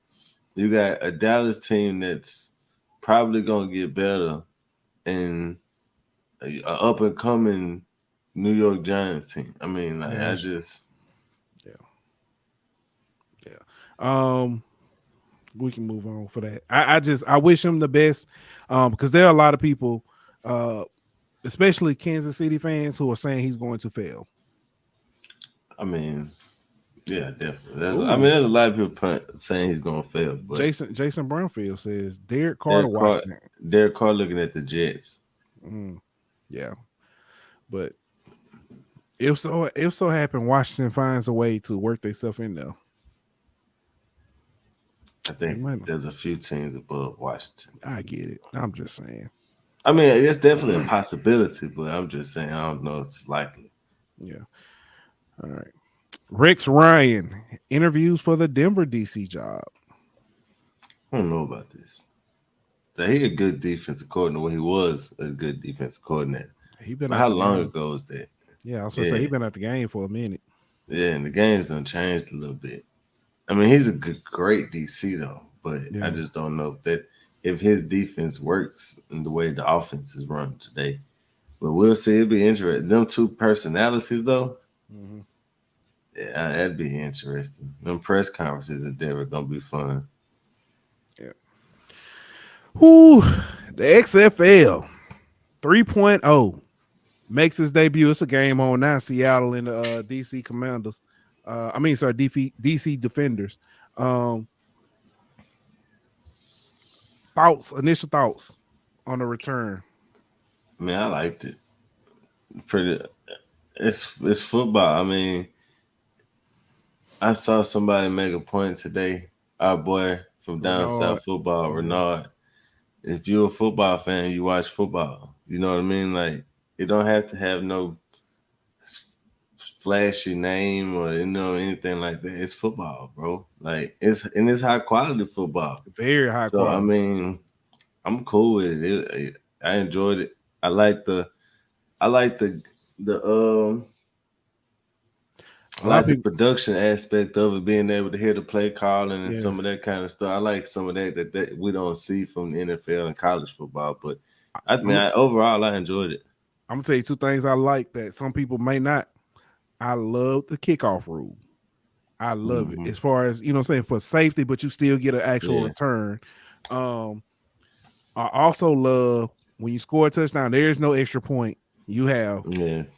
Speaker 4: You got a Dallas team that's probably gonna get better, and an up and coming New York Giants team. I mean, like I just
Speaker 3: we can move on for that. I wish him the best, because there are a lot of people, especially Kansas City fans, who are saying he's going to fail.
Speaker 4: I mean, yeah, definitely. There's a lot of people saying he's going to fail. But
Speaker 3: Jason Brownfield says Derek Carr to Washington.
Speaker 4: Derek Carr looking at the Jets.
Speaker 3: Yeah, but if so happen Washington finds a way to work themselves in there.
Speaker 4: I think there's a few teams above Washington.
Speaker 3: I get it. I'm just saying.
Speaker 4: I mean, it's definitely a possibility, but I'm just saying I don't know if it's likely.
Speaker 3: Yeah. All right. Rex Ryan interviews for the Denver DC job.
Speaker 4: I don't know about this. He a good defensive coordinator. He was a good defensive coordinator. How long ago was that?
Speaker 3: Yeah, I was gonna say he's been at the game for a minute.
Speaker 4: Yeah, and the game's done changed a little bit. I mean, he's a great DC though, but I just don't know if his defense works in the way the offense is run today. But we'll see. It'll be interesting. Them two personalities though. Mm-hmm. Yeah, that'd be interesting. Them press conferences at Denver gonna be fun.
Speaker 3: Yeah. Whoo, the XFL 3.0 makes its debut. It's a game on now. Seattle and the DC Commanders. DC Defenders. Initial thoughts on the return.
Speaker 4: I mean, I liked it. It's football. I mean, I saw somebody make a point today. Our boy from down south football, Renard. If you're a football fan, you watch football. You know what I mean? Like, you don't have to have no flashy name or anything like that. It's football, bro. Like it's high quality football.
Speaker 3: Very high quality.
Speaker 4: So I mean, I'm cool with it. I enjoyed it. I like the production aspect of it, being able to hear the play calling and some of that kind of stuff. I like some of that we don't see from the NFL and college football. But overall, I enjoyed it.
Speaker 3: I'm gonna tell you two things I like that some people may not. I love the kickoff rule. I love it as far as for safety, but you still get an actual return. I also love when you score a touchdown. There is no extra point. You have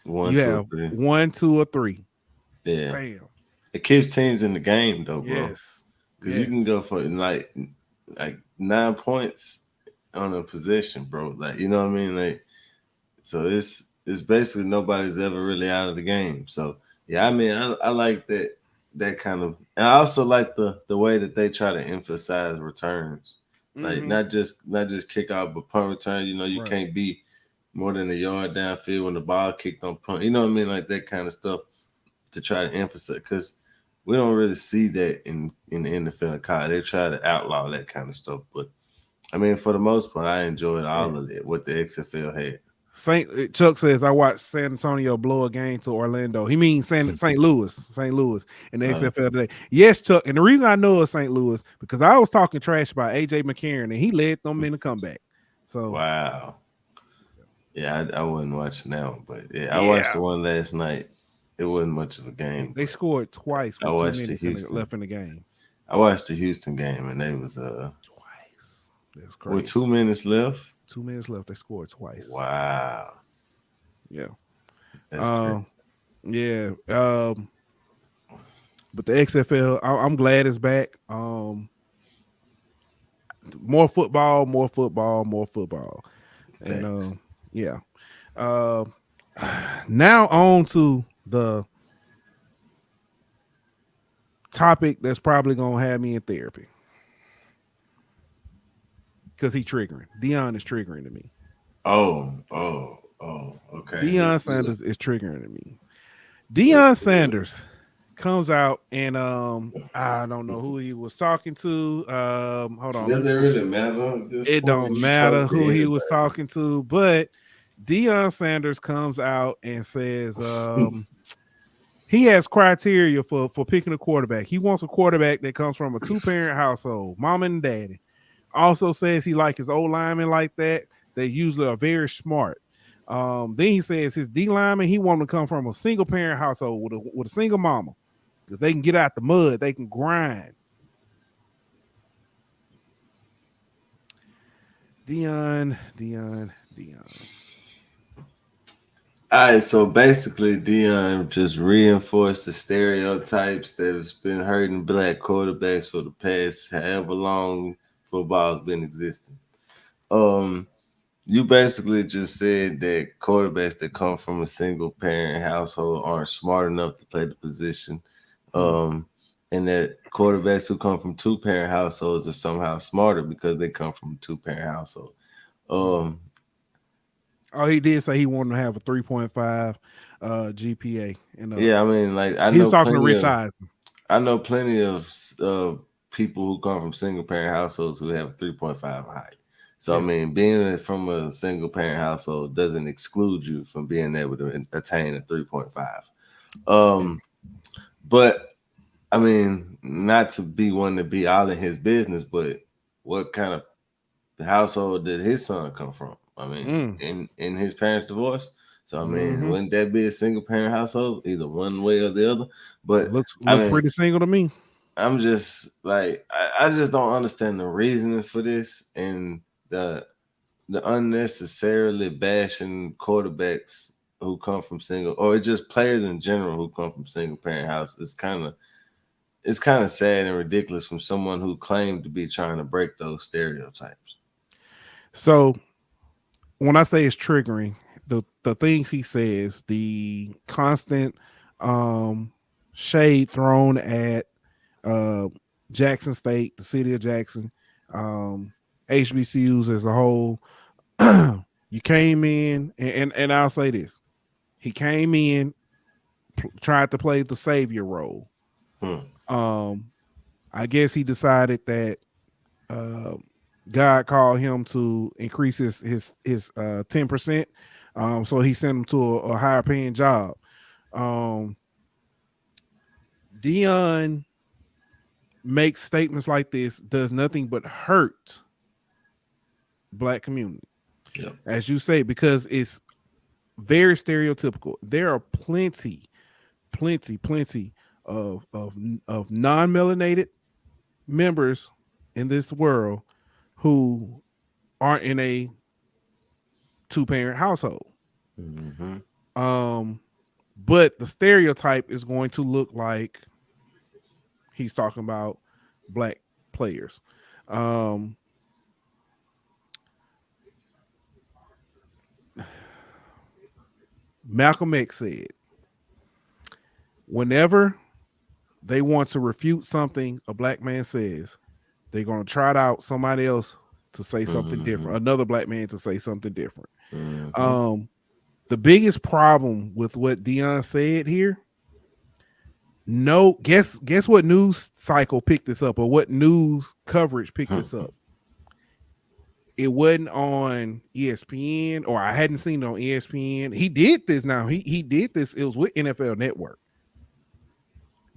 Speaker 3: one, two, or three.
Speaker 4: Yeah,
Speaker 3: bam.
Speaker 4: It keeps teams in the game though, bro.
Speaker 3: Yes,
Speaker 4: because you can go for like 9 points on a possession, bro. Like you know what I mean, like so it's basically nobody's ever really out of the game. So yeah, I mean I like that kind of, and I also like the way that they try to emphasize returns. Like not just kick out, but punt return. You can't be more than a yard downfield when the ball kicked on punt. You know what I mean? Like that kind of stuff to try to emphasize, because we don't really see that in the NFL and college. They try to outlaw that kind of stuff. But I mean, for the most part, I enjoyed all of it, what the XFL had.
Speaker 3: Chuck says I watched San Antonio blow a game to Orlando. He means St. Louis in the XFL today. Yes, Chuck. And the reason I know it's St. Louis because I was talking trash about AJ McCarron and he led them in the comeback. So
Speaker 4: wow. Yeah, I wasn't watching that one, but I watched the one last night. It wasn't much of a game.
Speaker 3: They scored twice with 2 minutes left in the game.
Speaker 4: I watched the Houston game and they was
Speaker 3: Twice. That's crazy.
Speaker 4: with 2 minutes left.
Speaker 3: 2 minutes left. They scored twice.
Speaker 4: Wow.
Speaker 3: Yeah.
Speaker 4: That's crazy.
Speaker 3: Yeah. But the XFL, I'm glad it's back. More football, more football, more football. And yeah. Now on to the topic that's probably gonna have me in therapy. Because he's triggering. Deion is triggering to me.
Speaker 4: Oh, okay.
Speaker 3: Deion Sanders is triggering to me. Deion Sanders comes out and I don't know who he was talking to. Hold on.
Speaker 4: Does it really matter?
Speaker 3: It don't matter who he was talking to, but Deion Sanders comes out and says he has criteria for picking a quarterback. He wants a quarterback that comes from a 2-parent household, mom and daddy. Also says he like his old linemen like that. They usually are very smart. Then he says his D lineman, he want to come from a single parent household with a single mama, because they can get out the mud, they can grind. Deion.
Speaker 4: All right, so basically, Deion just reinforced the stereotypes that has been hurting black quarterbacks for the past however long football's been existing. You basically just said that quarterbacks that come from a single parent household aren't smart enough to play the position, and that quarterbacks who come from 2-parent households are somehow smarter because they come from a 2-parent household.
Speaker 3: Oh, he did say he wanted to have a 3.5 GPA.
Speaker 4: Yeah, I mean, like
Speaker 3: he was talking to Rich Eisen.
Speaker 4: I know plenty of people who come from single parent households who have a 3.5 height. So, yeah. I mean, being from a single parent household doesn't exclude you from being able to attain a 3.5. But, I mean, not to be one to be all in his business, but what kind of household did his son come from? I mean, in his parents' divorce. So, I mean, wouldn't that be a single parent household, either one way or the other? But
Speaker 3: looks pretty single to me.
Speaker 4: I'm just like, I just don't understand the reasoning for this and the unnecessarily bashing quarterbacks who come from single, or just players in general who come from single parent house. It's kind of sad and ridiculous from someone who claimed to be trying to break those stereotypes.
Speaker 3: So when I say it's triggering, the things he says, the constant shade thrown at Jackson State, the city of Jackson, HBCUs as a whole. You came in, and I'll say this: he came in, tried to play the savior role. I guess he decided that God called him to increase his 10%. So he sent him to a higher paying job. Deion makes statements like this, does nothing but hurt Black community.
Speaker 4: Yep.
Speaker 3: As you say, because it's very stereotypical. There are plenty of non-melanated members in this world who aren't in a 2-parent household. But the stereotype is going to look like he's talking about Black players. Malcolm X said, whenever they want to refute something a Black man says, they're going to try out somebody else to say something different, another Black man to say something different. The biggest problem with what Deion said here, guess what news cycle picked this up, or what news coverage picked this up? It wasn't on ESPN, or I hadn't seen it on ESPN. He did this now. He did this. It was with NFL Network.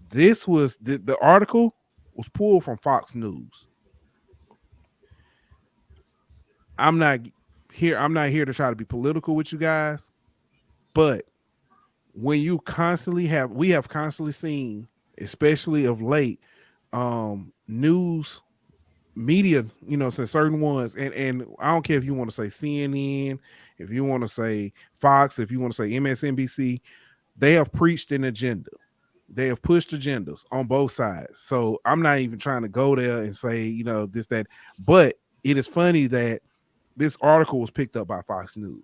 Speaker 3: This was the article was pulled from Fox News. I'm not here to try to be political with you guys, but when you we have constantly seen, especially of late, news media, since certain ones, and I don't care if you want to say CNN, if you want to say Fox, if you want to say MSNBC, they have preached an agenda. They have pushed agendas on both sides. So I'm not even trying to go there and say, this, that, but it is funny that this article was picked up by Fox News.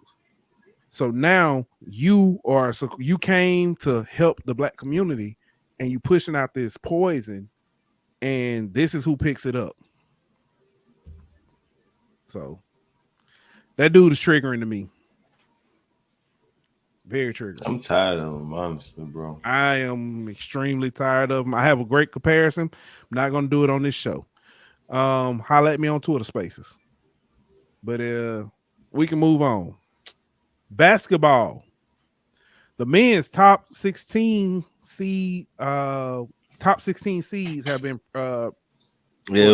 Speaker 3: So now you came to help the black community and you pushing out this poison, and this is who picks it up. So that dude is triggering to me. Very triggering.
Speaker 4: I'm tired of him, honestly, bro.
Speaker 3: I am extremely tired of him. I have a great comparison. I'm not going to do it on this show. Holla at me on Twitter Spaces. But we can move on. Basketball. The men's top 16 seeds have been
Speaker 4: it was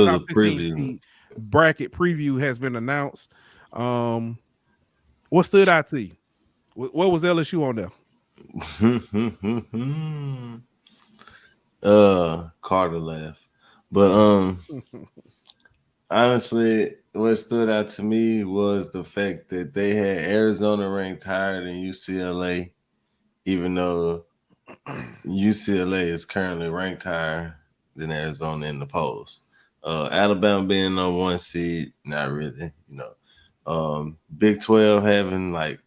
Speaker 4: a preview.
Speaker 3: Bracket preview has been announced. What stood out to you? What was LSU on
Speaker 4: there? Carter laugh. But honestly, what stood out to me was the fact that they had Arizona ranked higher than UCLA, even though UCLA is currently ranked higher than Arizona in the polls. Alabama being on 1 seed, not really, Big 12 having like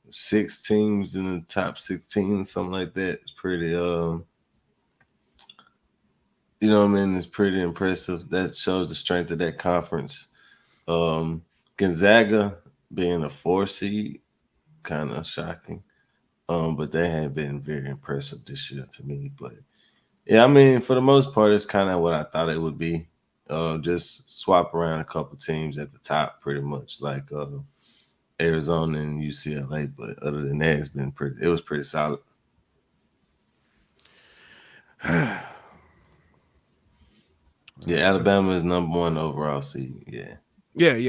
Speaker 4: 6 teams in the top 16, something like that. It's pretty, it's pretty impressive. That shows the strength of that conference. Gonzaga being a 4 seed, kind of shocking. But they have been very impressive this year to me. But yeah, I mean, for the most part, it's kind of what I thought it would be. Just swap around a couple teams at the top, pretty much like Arizona and UCLA. But other than that, it was pretty solid. Yeah, Alabama is number 1 overall seed.
Speaker 3: Yeah.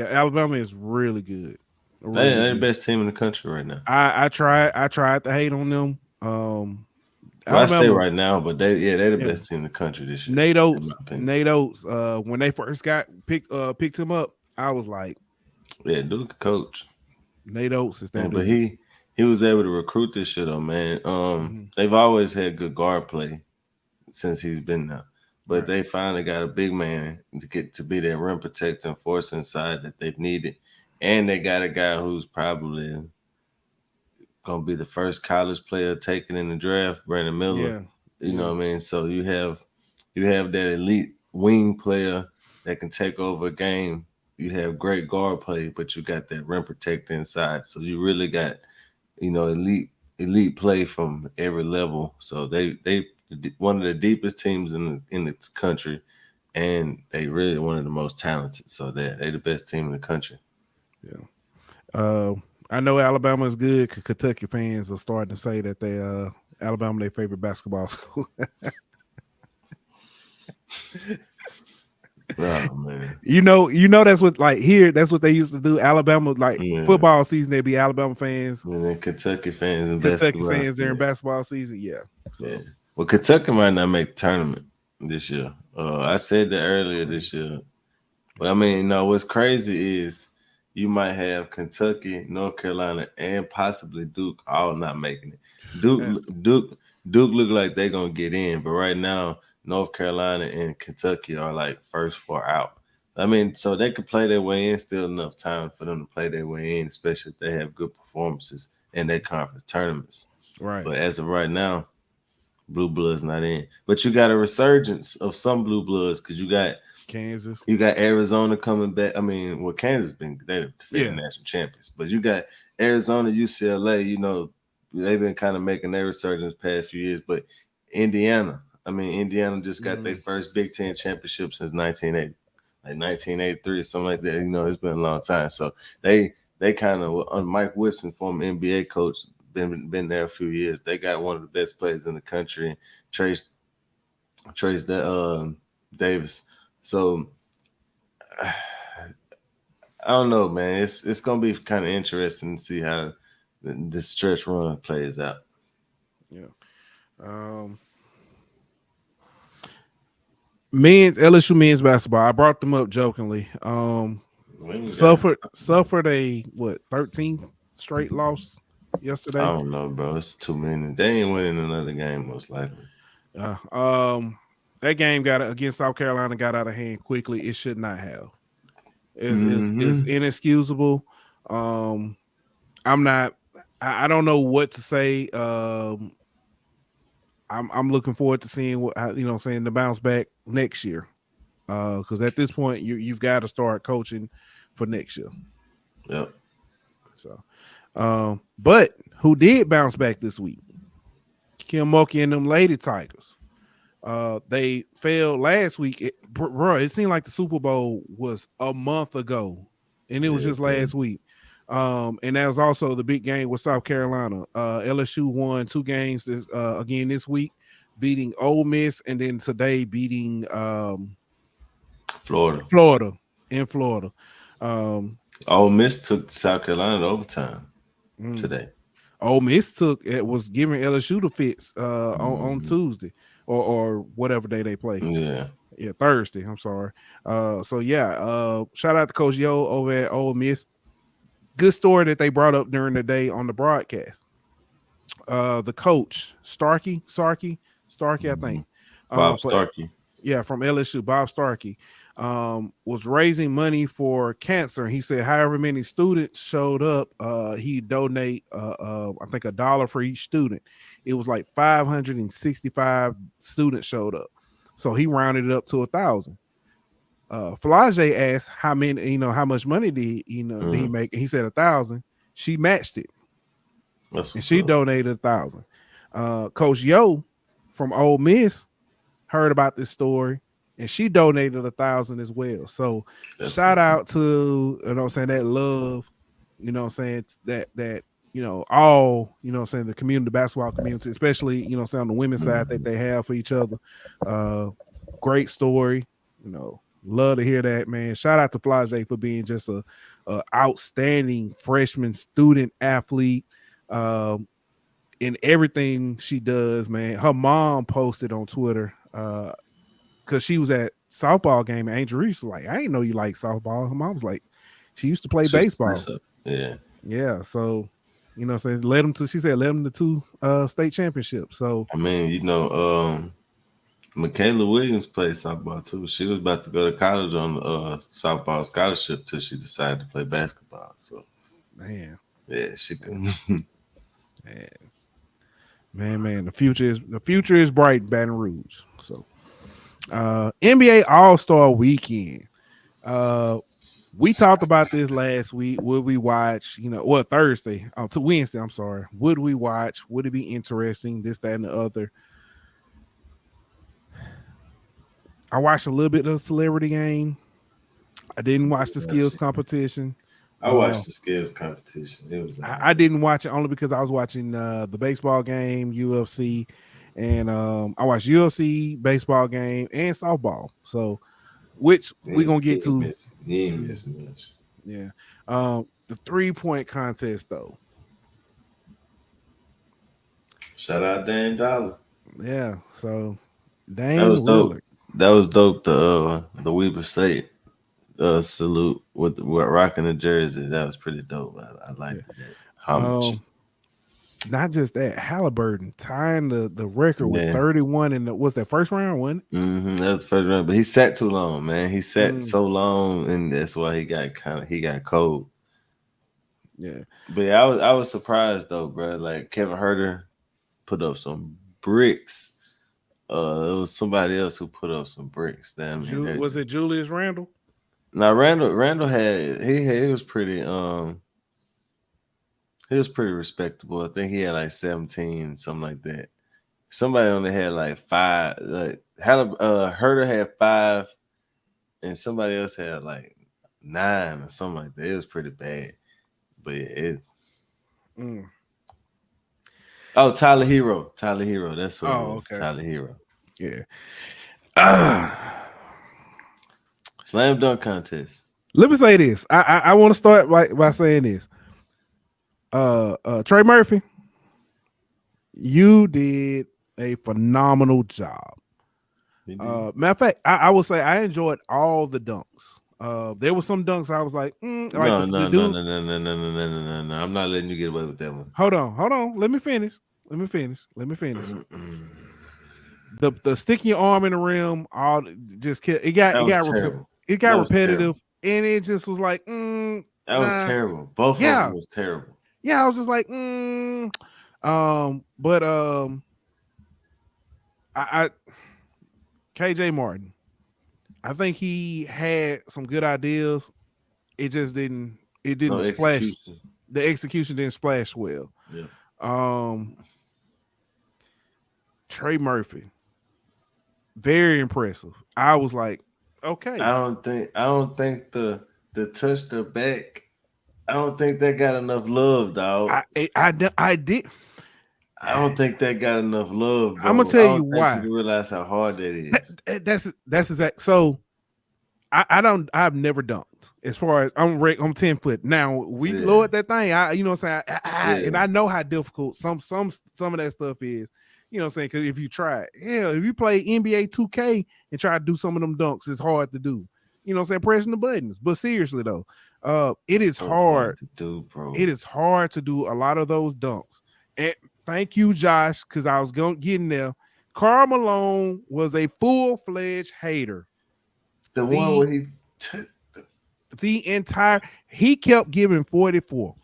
Speaker 3: Alabama is really good.
Speaker 4: They're the best team in the country right now.
Speaker 3: I tried to hate on them.
Speaker 4: I say right now, but they're the best team in the country this year.
Speaker 3: Nate Oates, when they first got picked him up, I was like,
Speaker 4: yeah, Duke coach.
Speaker 3: Nate Oates is that dude.
Speaker 4: But he was able to recruit this shit up, man. They've always had good guard play since he's been there. But They finally got a big man to get to be that rim protector and force inside that they've needed. And they got a guy who's probably going to be the first college player taken in the draft, Brandon Miller. You know what I mean? So you have that elite wing player that can take over a game. You have great guard play, but you got that rim protector inside. So you really got, elite play from every level. So they one of the deepest teams in the country, and they really one of the most talented. So they're the best team in the country.
Speaker 3: Yeah. I know Alabama is good. Kentucky fans are starting to say that they Alabama their favorite basketball school.
Speaker 4: Oh man.
Speaker 3: That's what that's what they used to do. Alabama football season, they'd be Alabama fans.
Speaker 4: And then Kentucky fans and
Speaker 3: Kentucky fans during basketball season. Yeah. So.
Speaker 4: Yeah. Well, Kentucky might not make the tournament this year. I said that earlier this year. But I mean, no, what's crazy is you might have Kentucky, North Carolina, and possibly Duke all not making it. Duke look like they're gonna get in, but right now North Carolina and Kentucky are like first 4 out. I mean, so they could play their way in. Still enough time for them to play their way in, especially if they have good performances in their conference tournaments.
Speaker 3: Right.
Speaker 4: But as of right now, Blue Bloods not in. But you got a resurgence of some Blue Bloods because you got
Speaker 3: Kansas.
Speaker 4: You got Arizona coming back. I mean, Kansas they're defending national champions, but you got Arizona, UCLA. They've been kind of making their resurgence past few years. But Indiana just got their first Big Ten championship since 1980, like 1983 or something like that. It's been a long time. So they kind of Mike Woodson, former NBA coach, been there a few years. They got one of the best players in the country, Trace Davis. So I don't know, man. It's gonna be kind of interesting to see how the stretch run plays out.
Speaker 3: Yeah. LSU men's basketball. I brought them up jokingly. Suffered a 13th straight loss yesterday.
Speaker 4: I don't know, bro. It's too many. They ain't winning another game most likely.
Speaker 3: That game against South Carolina got out of hand quickly. It should not have. It's inexcusable. I don't know what to say. I'm looking forward to seeing the bounce back next year. Because at this point you've got to start coaching for next year.
Speaker 4: Yep.
Speaker 3: So, but who did bounce back this week? Kim Mulkey and them Lady Tigers. They failed last week. It seemed like the Super Bowl was a month ago, and it was just last week. And that was also the big game with South Carolina. LSU won 2 games again this week, beating Ole Miss, and then today beating Florida.
Speaker 4: Ole Miss took South Carolina to overtime today.
Speaker 3: Ole Miss was giving LSU the fits on Tuesday or whatever day they play. Yeah, Thursday. I'm sorry. Shout out to Coach Yo over at Ole Miss. Good story that they brought up during the day on the broadcast. The coach Starkey, I think.
Speaker 4: Bob Starkey.
Speaker 3: Yeah, from LSU, Bob Starkey. Was raising money for cancer. He said however many students showed up, he'd donate I think $1 for each student. It was like 565 students showed up. So he rounded it up to 1,000. Flage asked how much money did he make? And he said 1,000. She matched it. And she donated 1,000. Coach Yo from Ole Miss heard about this story, and she donated 1,000 as well. So shout out to that love, that all the community, the basketball community, especially on the women's side that they have for each other. Great story, love to hear that, man. Shout out to Flage for being just a outstanding freshman student athlete. In everything she does, man. Her mom posted on Twitter because she was at softball game, and Angel Reese was like, I didn't know you like softball. Her mom was like, she used to play baseball. Yeah. So, she said led them to 2 state championships. So
Speaker 4: I mean, Michaela Williams played softball too. She was about to go to college on softball scholarship till she decided to play basketball. So
Speaker 3: man,
Speaker 4: yeah, she could.
Speaker 3: Man, the future is bright in Baton Rouge. So NBA All-Star Weekend. We talked about this last week. Would we watch, Thursday to Wednesday, I'm sorry. Would we watch? Would it be interesting? This, that, and the other. I watched a little bit of the celebrity game. I didn't watch the skills competition.
Speaker 4: I watched the skills competition. It was.
Speaker 3: I didn't watch it only because I was watching the baseball game, UFC, and I watched UFC, baseball game, and softball. So, which we're gonna get to.
Speaker 4: He ain't missing much.
Speaker 3: Yeah. The 3-point contest though.
Speaker 4: Shout out Dame Dollar.
Speaker 3: Yeah. So Dame Lillard.
Speaker 4: That was dope. The Weber State salute with rocking the jersey. That was pretty dope. I liked that. Homage.
Speaker 3: Not just that, Halliburton tying the record with 31 in what's that first round, wasn't it?
Speaker 4: That was the first round, but he sat too long, man. He sat so long, and that's why he got cold.
Speaker 3: Yeah,
Speaker 4: but yeah, I was surprised though, bro. Like Kevin Huerter put up some bricks. It was somebody else who put up some bricks. Damn,
Speaker 3: was it Julius Randle?
Speaker 4: Now Randall had he was pretty he was pretty respectable. I think he had like 17, something like that. Somebody only had like 5. Like Huerter had 5, and somebody else had like 9 or something like that. It was pretty bad, but it's. Oh, Tyler Hero. That's what. Okay. Tyler Hero.
Speaker 3: Yeah.
Speaker 4: Slam dunk contest.
Speaker 3: Let me say this. I want to start by saying this. Trey Murphy, you did a phenomenal job. Matter of fact, I would say I enjoyed all the dunks. There were some dunks I was like,
Speaker 4: No. I'm not letting you get away with that one.
Speaker 3: Hold on. Let me finish. The sticking your arm in the rim, all just it got repetitive, and it just was like,
Speaker 4: that was terrible. Both of them was terrible.
Speaker 3: Yeah, I was just like, but I KJ Martin, I think he had some good ideas. It just didn't splash. The execution didn't splash well.
Speaker 4: Yeah.
Speaker 3: Trey Murphy, very impressive. I was like, okay.
Speaker 4: I don't think the touch the back. I don't think that got enough love, dog.
Speaker 3: I did.
Speaker 4: I don't think that got enough love, bro.
Speaker 3: I'm gonna tell you why.
Speaker 4: You realize how hard that
Speaker 3: is. That's exact. So I've never dunked. As far as I'm 10 foot. Now we lowered that thing. You know what I'm saying? And I know how difficult some of that stuff is. You know what I'm saying? Because if you try it, if you play NBA 2K and try to do some of them dunks, it's hard to do. You know what I'm saying? Pressing the buttons. But seriously though, it is so hard
Speaker 4: to do, bro.
Speaker 3: It is hard to do a lot of those dunks. And thank you, Josh, because I was getting there. Karl Malone was a full-fledged hater.
Speaker 4: The one where
Speaker 3: he kept giving 44.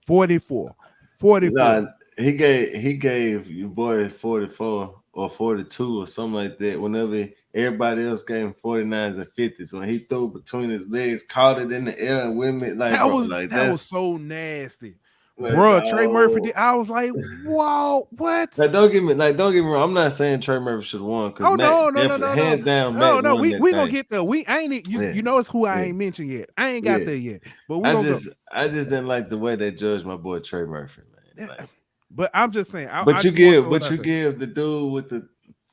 Speaker 4: Nah, he gave your boy 44 or 42 or something like that. Whenever everybody else gave him 49s and 50s, when he threw between his legs, caught it in the air and went like
Speaker 3: that was so nasty. Bro, Trey Murphy. I was like, "Whoa, what?"
Speaker 4: Like, don't get me wrong. I'm not saying Trey Murphy should have won.
Speaker 3: Oh no,
Speaker 4: hands down.
Speaker 3: We gonna get there. You know it's who I ain't mentioned yet. I ain't got there yet. But
Speaker 4: I just didn't like the way they judged my boy Trey Murphy, man. Like,
Speaker 3: but I'm just saying.
Speaker 4: You give the dude with the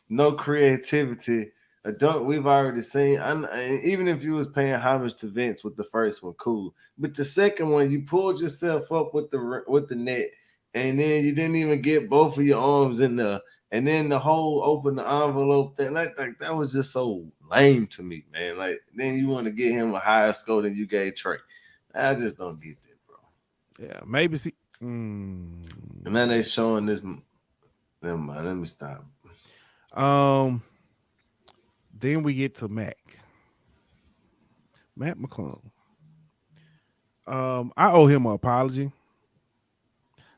Speaker 4: no creativity a dunk we've already seen. Even if you was paying homage to Vince with the first one, cool. But the second one, you pulled yourself up with the net, and then you didn't even get both of your arms in there, and then the whole open the envelope thing, like that was just so lame to me, man. Like then you want to get him a higher score than you gave Trey. I just don't get that, bro.
Speaker 3: Yeah, maybe see.
Speaker 4: And then they showing this. Never mind. Let me stop.
Speaker 3: Then we get to Matt McClung. I owe him an apology.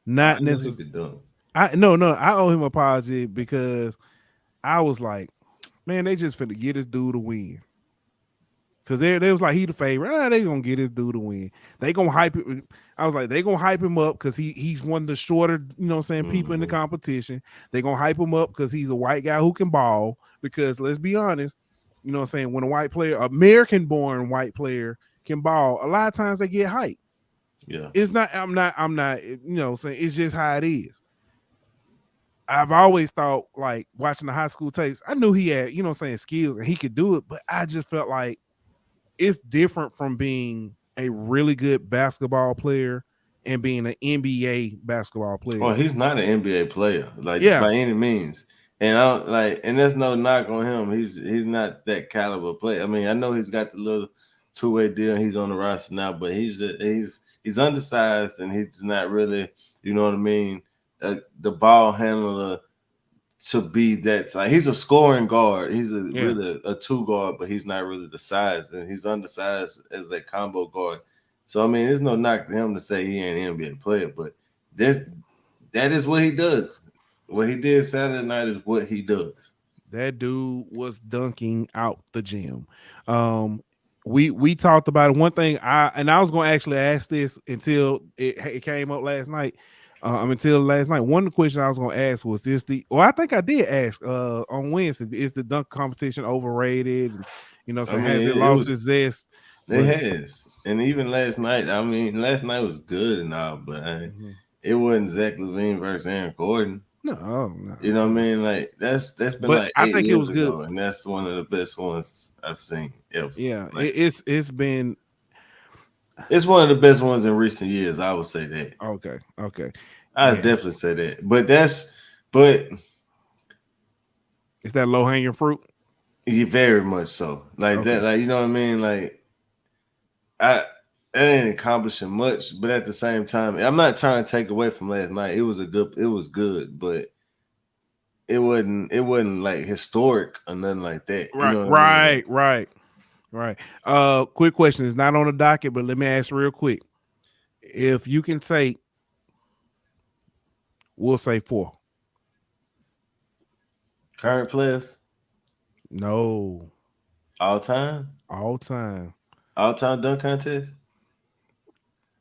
Speaker 3: Not necessarily. I owe him an apology because I was like, man, they just finna get this dude to win. Because they was like, he the favorite. They gonna get this dude to win. They gonna hype it. I was like, they gonna hype him up because he's one of the shorter, you know what I'm saying, people in the competition. They gonna hype him up because he's a white guy who can ball. Because let's be honest, you know what I'm saying, when a white player, American-born white player can ball, a lot of times they get hyped.
Speaker 4: Yeah.
Speaker 3: It's not, I'm not, you know, saying it's just how it is. I've always thought, like, watching the high school tapes, I knew he had, you know what I'm saying, skills and he could do it, but I just felt like it's different from being a really good basketball player and being an NBA basketball player.
Speaker 4: Oh, he's not an NBA player, by any means. And I don't and there's no knock on him. He's not that caliber player. I mean, I know he's got the little two-way deal and he's on the roster now, but he's undersized and he's not really, you know what I mean, the ball handler to be that. Like, he's a scoring guard. He's really a two guard, but he's not really the size, and he's undersized as that combo guard. So I mean, there's no knock to him to say he ain't an NBA player, but that is what he does. What he did Saturday night is what he does.
Speaker 3: That dude was dunking out the gym. We talked about it. One thing I was going to actually ask this until it came up last night. Until last night, one of the questions I was going to ask was I think I did ask on Wednesday, is the dunk competition overrated? You know, has it lost its zest?
Speaker 4: It has. And even last night, last night was good and all, but it wasn't Zach LaVine versus Aaron Gordon.
Speaker 3: No.
Speaker 4: You know what I mean? Like that's been
Speaker 3: but
Speaker 4: like 8
Speaker 3: I think
Speaker 4: years
Speaker 3: it was
Speaker 4: ago,
Speaker 3: good,
Speaker 4: and that's one of the best ones I've seen ever.
Speaker 3: Yeah,
Speaker 4: like,
Speaker 3: it's
Speaker 4: one of the best ones in recent years. I would say that.
Speaker 3: Okay.
Speaker 4: I definitely say that. But it's that
Speaker 3: low hanging fruit.
Speaker 4: Yeah, very much so. Like that, like you know what I mean? Like I ain't accomplishing much, but at the same time, I'm not trying to take away from last night. It was good, but it wasn't like historic or nothing like that. You know what I mean?
Speaker 3: Right. Quick question. It's not on the docket, but let me ask real quick. If you can take, we'll say 4.
Speaker 4: Current players?
Speaker 3: No.
Speaker 4: All time?
Speaker 3: All time
Speaker 4: dunk contest?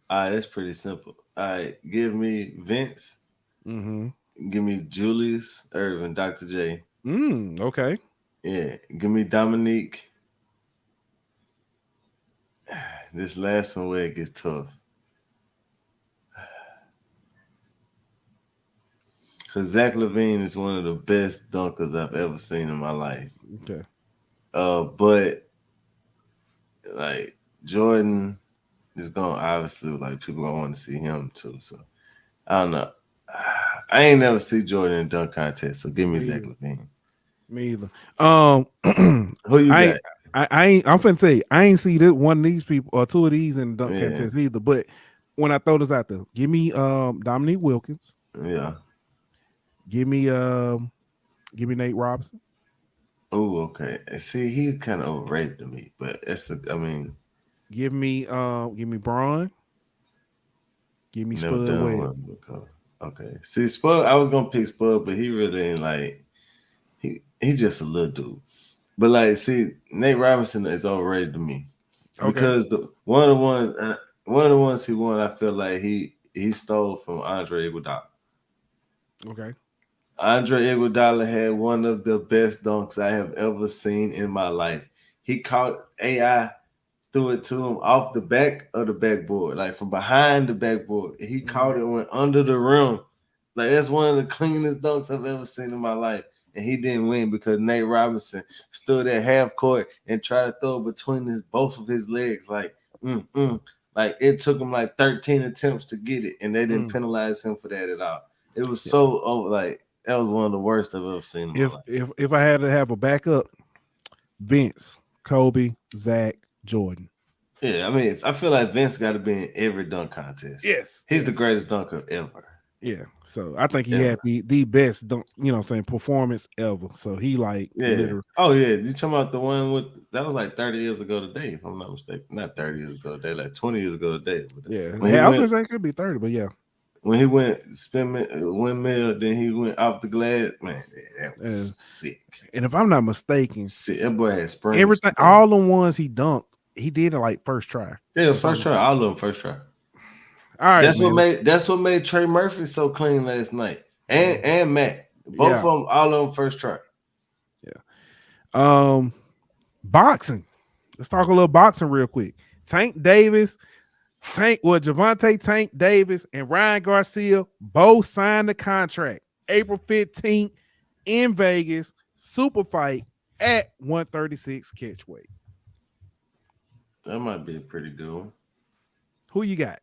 Speaker 4: All right, that's pretty simple. All right, give me Vince.
Speaker 3: Mm-hmm.
Speaker 4: Give me Julius Irvin, Dr. J.
Speaker 3: Okay.
Speaker 4: Yeah, give me Dominique. This last one where it gets tough. Because Zach LaVine is one of the best dunkers I've ever seen in my life.
Speaker 3: Okay.
Speaker 4: But like Jordan is going obviously like people gonna want to see him too. So I don't know. I ain't never see Jordan in dunk contest, so give me Zach LaVine.
Speaker 3: Me either.
Speaker 4: Who you got?
Speaker 3: I'm finna tell you, I ain't see this one of these people or 2 of these in the dunk contest either. But when I throw this out there, give me Dominique Wilkins.
Speaker 4: Yeah.
Speaker 3: Give me Nate Robinson.
Speaker 4: Oh, okay. See, he kind of overrated to me, but
Speaker 3: give me Braun. Give me Spud Webb.
Speaker 4: Okay. See, Spud, I was gonna pick Spud, but he really ain't like he just a little dude. But like, see, Nate Robinson is overrated to me because one of the ones he won, I feel like he stole from Andre Iguodala.
Speaker 3: Okay.
Speaker 4: Andre Iguodala had one of the best dunks I have ever seen in my life. He caught AI, threw it to him off the back of the backboard, like from behind the backboard. He caught it, went under the rim. Like that's one of the cleanest dunks I've ever seen in my life. And he didn't win because Nate Robinson stood at half court and tried to throw it between both of his legs. Like, like it took him like 13 attempts to get it, and they didn't penalize him for that at all. It was so like that was one of the worst I've ever seen in my life.
Speaker 3: If I had to have a backup, Vince, Kobe, Zach, Jordan.
Speaker 4: Yeah, I mean, I feel like Vince got to be in every dunk contest.
Speaker 3: Yes,
Speaker 4: he's the greatest dunker ever.
Speaker 3: Yeah, so I think he had the best dunk, performance ever. So he literally.
Speaker 4: Oh yeah, you talking about the one that was like 30 years ago today, if I'm not mistaken. Not 30 years ago today, like 20 years ago today.
Speaker 3: Yeah, I was saying it could be 30, but yeah.
Speaker 4: When he went windmill, then he went off the glass. Man, that was sick.
Speaker 3: And if I'm not mistaken,
Speaker 4: that boy had springs.
Speaker 3: Everything, all the ones he dunked, he did it like first try.
Speaker 4: Yeah, first try. All of them first try.
Speaker 3: All right,
Speaker 4: that's what made Trey Murphy so clean last night, and Matt. Both of them, all of them first try.
Speaker 3: Yeah. Boxing. Let's talk a little boxing real quick. Javante Tank Davis and Ryan Garcia both signed the contract April 15th in Vegas. Super fight at 136 catch weight.
Speaker 4: That might be a pretty good one.
Speaker 3: Who you got?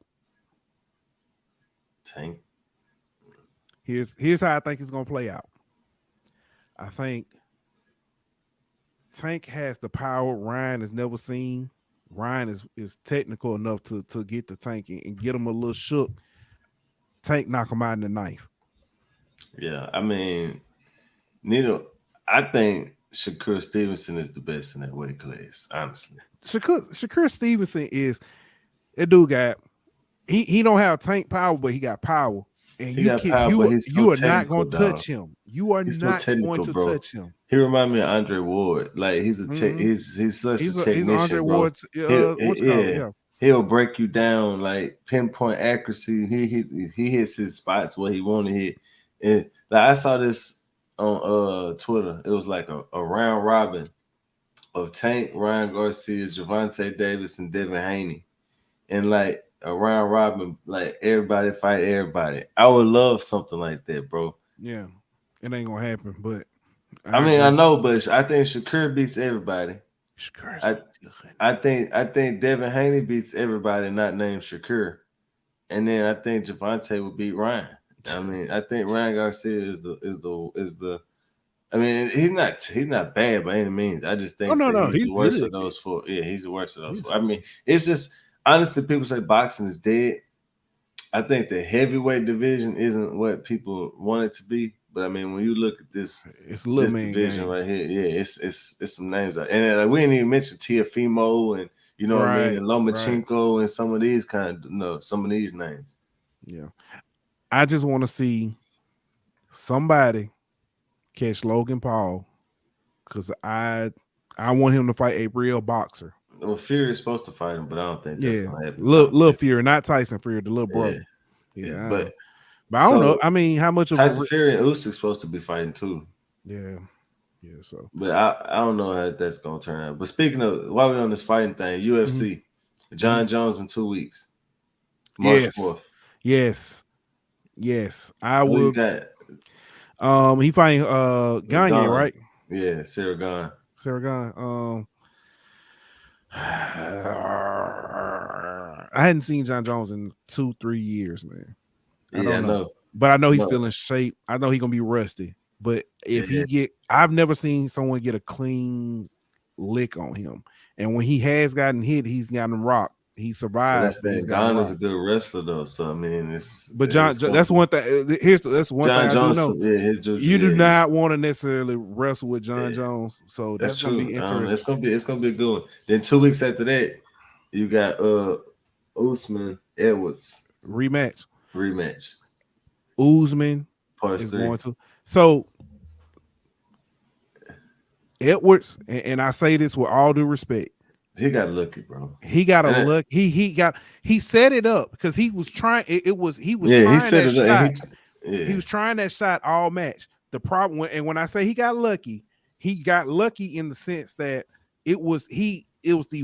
Speaker 4: Tank.
Speaker 3: Here's how I think it's gonna play out. I think Tank has the power Ryan has never seen. Ryan is technical enough to get the Tank and get him a little shook. Tank knock him out in the knife.
Speaker 4: Yeah, I mean, I think Shakur Stevenson is the best in that weight class, honestly.
Speaker 3: Shakur Stevenson is that dude he don't have Tank power, but he got power. And you are not going to touch him. You are not going to touch him.
Speaker 4: He reminds me of Andre Ward. Like he's he's such a technician,
Speaker 3: he's Andre
Speaker 4: bro.
Speaker 3: Ward.
Speaker 4: He'll break you down like pinpoint accuracy. He hits his spots where he want to hit. And like I saw this on Twitter. It was like a round robin of Tank, Ryan Garcia, Javante Davis, and Devin Haney, and like a round robin, like everybody fight everybody. I would love something like that, bro.
Speaker 3: Yeah, it ain't gonna happen, but
Speaker 4: I know, but I think Shakur beats everybody. I think Devin Haney beats everybody not named Shakur, and then I think Javante would beat Ryan. I mean, I think Ryan Garcia is the. I mean, he's not bad by any means. I just think he's the worst of those four. Yeah, he's the worst of those four. I mean, it's just honestly, people say boxing is dead. I think the heavyweight division isn't what people want it to be. But I mean, when you look at this division game right here, yeah, it's some names. And like, we didn't even mention Teofimo and you know what I mean, and Lomachenko and some of these some of these names.
Speaker 3: Yeah, I just want to see somebody catch Logan Paul because I want him to fight a real boxer.
Speaker 4: Well, Fury is supposed to fight him, but I don't think that's gonna happen.
Speaker 3: Little Fury, not Tyson Fury, the little brother. Yeah. But I don't know. I mean, how much of
Speaker 4: Tyson Fury and Usyk supposed to be fighting too?
Speaker 3: Yeah. So,
Speaker 4: but I don't know how that's gonna turn out. But speaking of, while we're on this fighting thing, UFC, John Jones in 2 weeks, March 4th.
Speaker 3: Yes. I will. He fighting Gagne, right?
Speaker 4: Yeah, Sarah
Speaker 3: Gane. I hadn't seen John Jones in 2-3 years, man. I don't know. But I know he's still in shape. I know he's gonna be rusty. But if I've never seen someone get a clean lick on him. And when he has gotten hit, he's gotten rocked. He survived.
Speaker 4: Gane is a good wrestler though, so I mean, that's
Speaker 3: one thing. That's one
Speaker 4: John
Speaker 3: thing
Speaker 4: Jones,
Speaker 3: I do know. You do not want to necessarily wrestle with John Jones, so that's gonna be interesting.
Speaker 4: It's gonna be a good one. Then 2 weeks after that, you got Usman Edwards
Speaker 3: rematch. Usman
Speaker 4: is going
Speaker 3: to. So Edwards, and I say this with all due respect.
Speaker 4: He got lucky, bro.
Speaker 3: He got a look. He set it up because he was trying. He was trying that shot. He was trying that shot all match. The problem, when I say he got lucky in the sense that it was the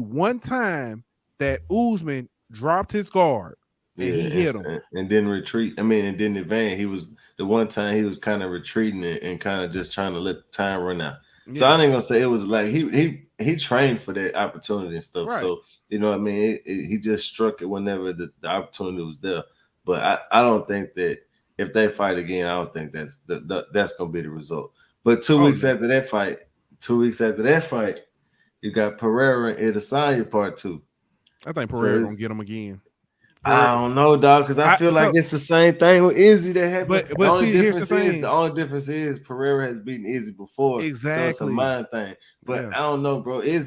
Speaker 3: one time that Usman dropped his guard and he hit him
Speaker 4: and didn't retreat. I mean, and didn't advance. He was the one time he was kind of retreating and kind of just trying to let the time run out. So I ain't gonna say it was like he trained for that opportunity and stuff. Right. So you know what I mean. He just struck it whenever the opportunity was there. But I don't think that if they fight again, I don't think that's gonna be the result. But 2 weeks after that fight, you got Pereira and Adesanya Part 2.
Speaker 3: I think Pereira gonna get him again.
Speaker 4: I don't know, dog, because I feel like it's the same thing with Izzy that happened. But the only difference is Pereira has beaten Izzy before.
Speaker 3: Exactly.
Speaker 4: So it's a mind thing. But I don't know, bro. I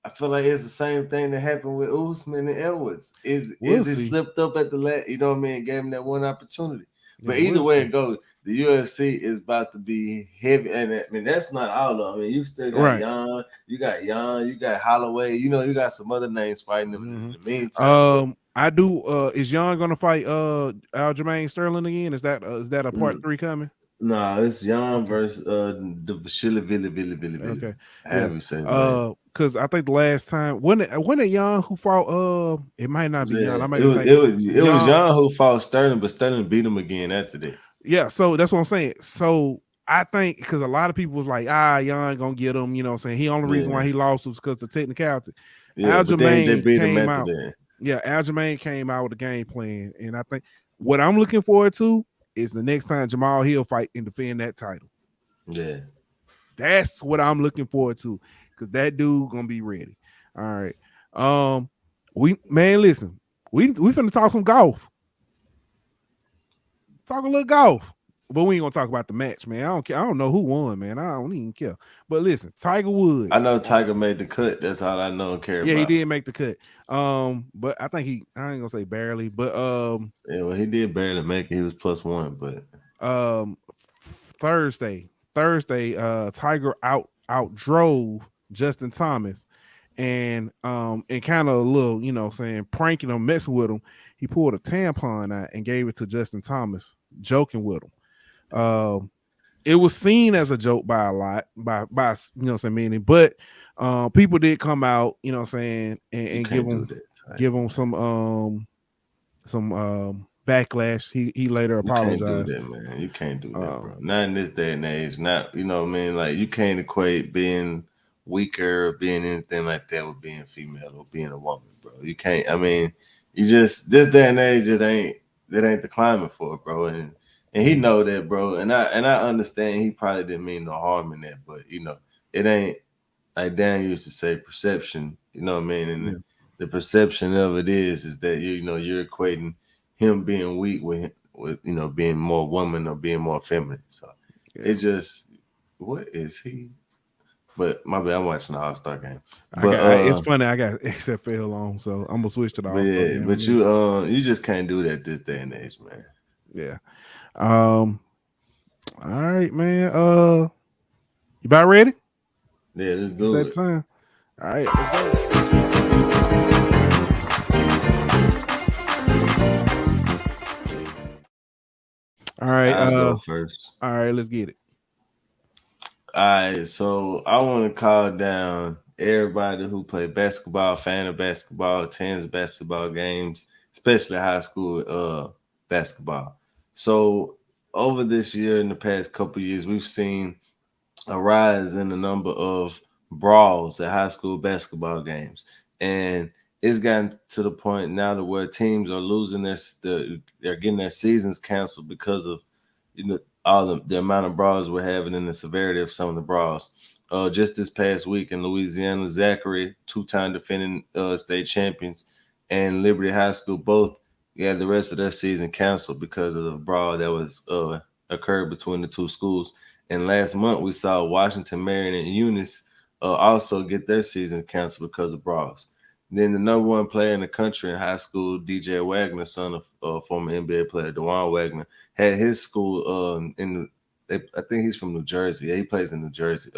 Speaker 4: feel like it's the same thing that happened with Usman and Edwards. Izzy slipped up at the last, you know what I mean, gave him that one opportunity. But either way it goes, the UFC is about to be heavy. And I mean, that's not all of them. I mean, you still got Yan, you got Holloway, you got some other names fighting them in the meantime.
Speaker 3: I do. Is Yan gonna fight Aljamain Sterling again? Is that a part 3 coming?
Speaker 4: No, it's Yan versus the Vili.
Speaker 3: Okay,
Speaker 4: however you say that.
Speaker 3: Because I think the last time when it Yan who fought it might not be Yan.
Speaker 4: It was Yan who fought Sterling, but Sterling beat him again after that.
Speaker 3: Yeah, so that's what I'm saying. So I think because a lot of people was like, Yan gonna get him. You know what I'm saying? The only reason why he lost was because of the technicality. Aljamain came out. Yeah, Aljamain came out with a game plan, and I think what I'm looking forward to is the next time Jamal Hill fight and defend that title.
Speaker 4: Yeah,
Speaker 3: that's what I'm looking forward to because that dude gonna be ready. All right, listen, we finna talk some golf. Talk a little golf. But we ain't gonna talk about the match, man. I don't care. I don't know who won, man. I don't even care. But listen, Tiger Woods.
Speaker 4: I know Tiger made the cut. That's all I know and care about.
Speaker 3: Yeah, he did make the cut. But I think I ain't gonna say barely, but
Speaker 4: he did barely make it. He was +1, but
Speaker 3: Thursday, Tiger outdrove Justin Thomas and kind of a little, pranking him, messing with him. He pulled a tampon out and gave it to Justin Thomas, joking with him. It was seen as a joke by a lot, by meaning, but people did come out, and give him some backlash. He later apologized.
Speaker 4: You can't do that, man. You can't do that, bro. Not in this day and age. Not, like you can't equate being weaker or being anything like that with being female or being a woman, bro. You can't. I mean, you just this day and age, that ain't the climate for it, bro. and he know that, bro. And I understand he probably didn't mean no harm in that, but it ain't like Dan used to say perception. You know what I mean? And the perception of it is that you're equating him being weak with being more woman or being more feminine. So it just what is he? But my bad, I'm watching the All-Star game. But
Speaker 3: it's funny. I got XFL on, so I'm gonna switch to the All-Star game.
Speaker 4: But you just can't do that this day and age, man.
Speaker 3: Yeah. All right, man. You about ready?
Speaker 4: Yeah, let's do it.
Speaker 3: It's that time. All right, let's go. All right,
Speaker 4: I'll go first.
Speaker 3: All right, let's get it.
Speaker 4: All right, so I want to call down everybody who play basketball, fan of basketball, attends basketball games, especially high school basketball. So over this year, in the past couple of years, we've seen a rise in the number of brawls at high school basketball games, and it's gotten to the point now that where teams are losing they're getting their seasons canceled because of all the amount of brawls we're having and the severity of some of the brawls. Just this past week in Louisiana, Zachary, two-time defending state champions, and Liberty High School both had the rest of their season canceled because of the brawl that was occurred between the two schools. And last month we saw Washington, Marion, and Eunice also get their season canceled because of brawls. Then the number one player in the country in high school, DJ Wagner, son of former NBA player DeJuan Wagner, had his school I think he's from New Jersey. Yeah, he plays in New Jersey.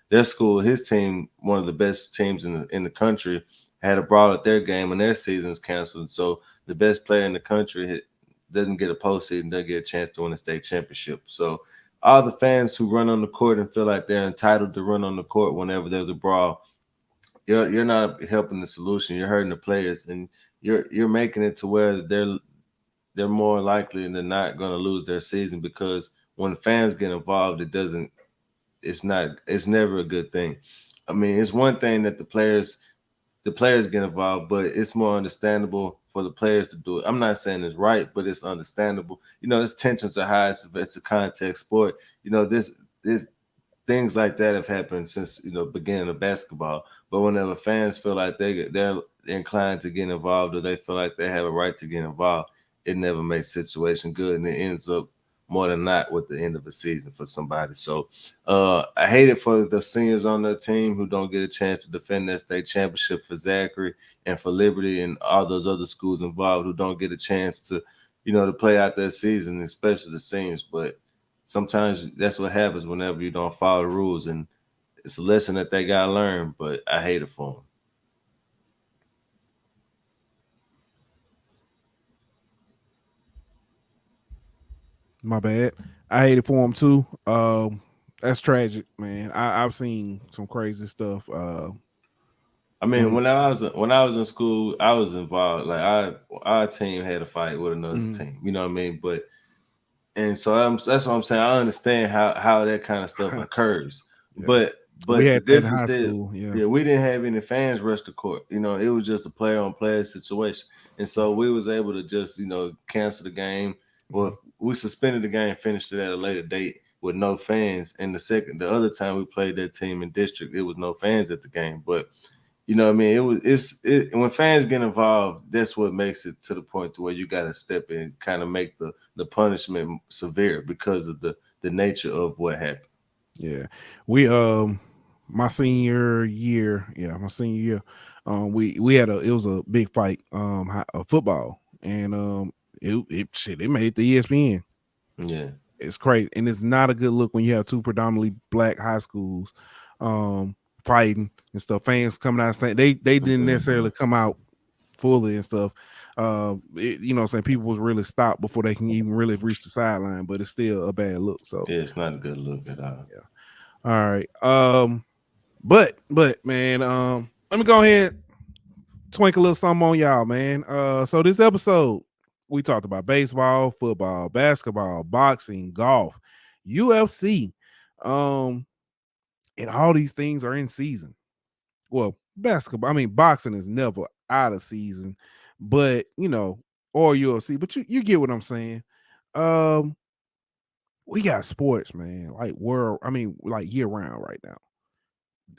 Speaker 4: Their school, his team, one of the best teams in the country, had a brawl at their game and their season is canceled. So the best player in the country doesn't get a postseason, doesn't get a chance to win a state championship. So all the fans who run on the court and feel like they're entitled to run on the court whenever there's a brawl, you're not helping the solution. You're hurting the players, and you're making it to where they're more likely than not going to lose their season, because when fans get involved, it's never a good thing. I mean, it's one thing that the players get involved, but it's more understandable for the players to do it. I'm not saying it's right, but it's understandable. This tensions are high. It's a contact sport. This things like that have happened since beginning of basketball. But whenever fans feel like they're inclined to get involved, or they feel like they have a right to get involved, it never makes the situation good, and it ends up more than not with the end of the season for somebody. So I hate it for the seniors on their team who don't get a chance to defend their state championship, for Zachary and for Liberty and all those other schools involved who don't get a chance to to play out their season, especially the seniors. But sometimes that's what happens whenever you don't follow the rules, and it's a lesson that they got to learn, but I hate it for them.
Speaker 3: My bad. I hate it for them too. That's tragic, man. I've seen some crazy stuff.
Speaker 4: I mean, when I was in school, I was involved. Like our team had a fight with another team. You know what I mean? And so that's what I'm saying. I understand how that kind of stuff occurs. Yeah. But
Speaker 3: we had
Speaker 4: the
Speaker 3: that in high school.
Speaker 4: Yeah, we didn't have any fans rush the court. It was just a player on player situation. And so we was able to just, cancel the game. Well, we suspended the game, finished it at a later date with no fans. And the other time we played that team in district, it was no fans at the game. But you know what I mean? When fans get involved, that's what makes it to the point to where you got to step in and kind of make the punishment severe because of the nature of what happened.
Speaker 3: Yeah. We my senior year, we had it was a big fight, a football, and it made the ESPN.
Speaker 4: Yeah.
Speaker 3: It's crazy, and it's not a good look when you have two predominantly black high schools fighting and stuff. Fans coming out saying they didn't necessarily come out fully and stuff. Saying people was really stopped before they can even really reach the sideline, but it's still a bad look. So
Speaker 4: yeah, it's not a good look at all.
Speaker 3: Yeah. All right. But man, let me go ahead twinkle a little something on y'all, man. So this episode we talked about baseball, football, basketball, boxing, golf, UFC, and all these things are in season. Well, boxing is never out of season, but or UFC, but you get what I'm saying. we got sports, man, like year round right now.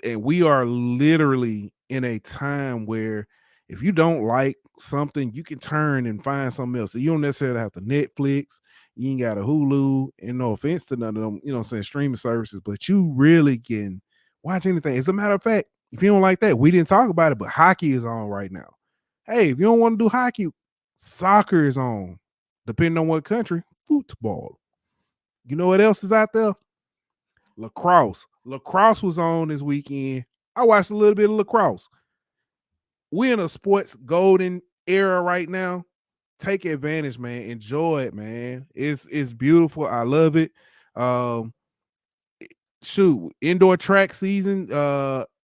Speaker 3: And we are literally in a time where if you don't like something, you can turn and find something else. So you don't necessarily have to Netflix. You ain't got a Hulu. And no offense to none of them, streaming services, but you really can watch anything. As a matter of fact, if you don't like that, we didn't talk about it, but hockey is on right now. Hey, if you don't want to do hockey, soccer is on. Depending on what country, football. You know what else is out there? Lacrosse. Lacrosse was on this weekend. I watched a little bit of lacrosse. We're in a sports golden era right now. Take advantage, man. Enjoy it, man. It's beautiful. I love it. Indoor track season.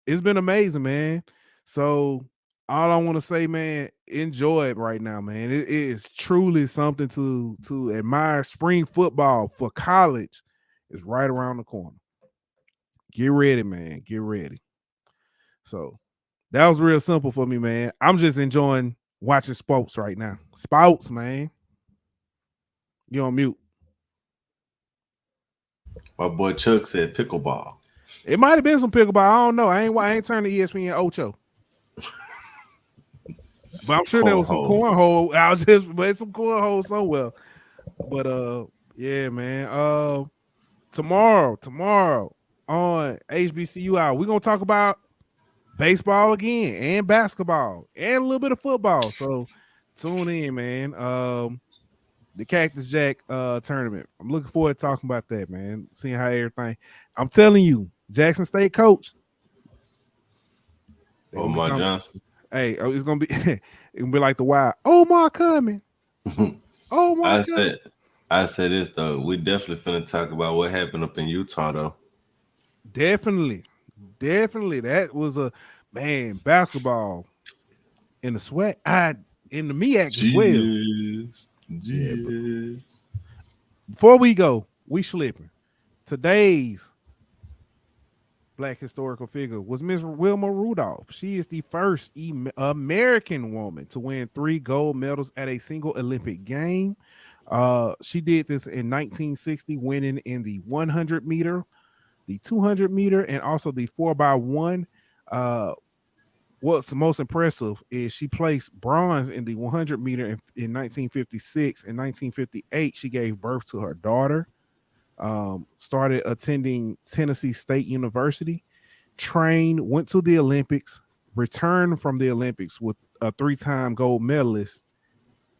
Speaker 3: It's been amazing, man. So all I want to say, man, enjoy it right now, man. It is truly something to admire. Spring football for college is right around the corner. Get ready, man. Get ready. So that was real simple for me, man. I'm just enjoying watching sports right now. Sports, man. You on mute.
Speaker 4: My boy Chuck said pickleball.
Speaker 3: It might have been some pickleball. I don't know. I ain't turned to ESPN Ocho. But I'm sure there was some cornhole. I was just some cornhole somewhere. But yeah, man. Tomorrow on HBCU Hour, we're gonna talk about baseball again and basketball and a little bit of football. So tune in, man. The Cactus Jack tournament. I'm looking forward to talking about that, man. Seeing how everything. I'm telling you, Jackson State coach.
Speaker 4: Omar Johnson.
Speaker 3: Hey, it's gonna be like the Wild. Omar coming. Omar coming.
Speaker 4: I said this though. We definitely finna talk about what happened up in Utah though.
Speaker 3: Definitely. That was a basketball in the sweat. In the MEAC as well.
Speaker 4: Yes.
Speaker 3: Before we go, we slipping. Today's Black historical figure was Miss Wilma Rudolph. She is the first American woman to win 3 gold medals at a single Olympic game. She did this in 1960, winning in the 100 meter, the 200 meter, and also the 4x1. What's the most impressive is she placed bronze in the 100 meter in 1956. In 1958, she gave birth to her daughter. Started attending Tennessee State University, trained, went to the Olympics, returned from the Olympics with a 3-time gold medalist,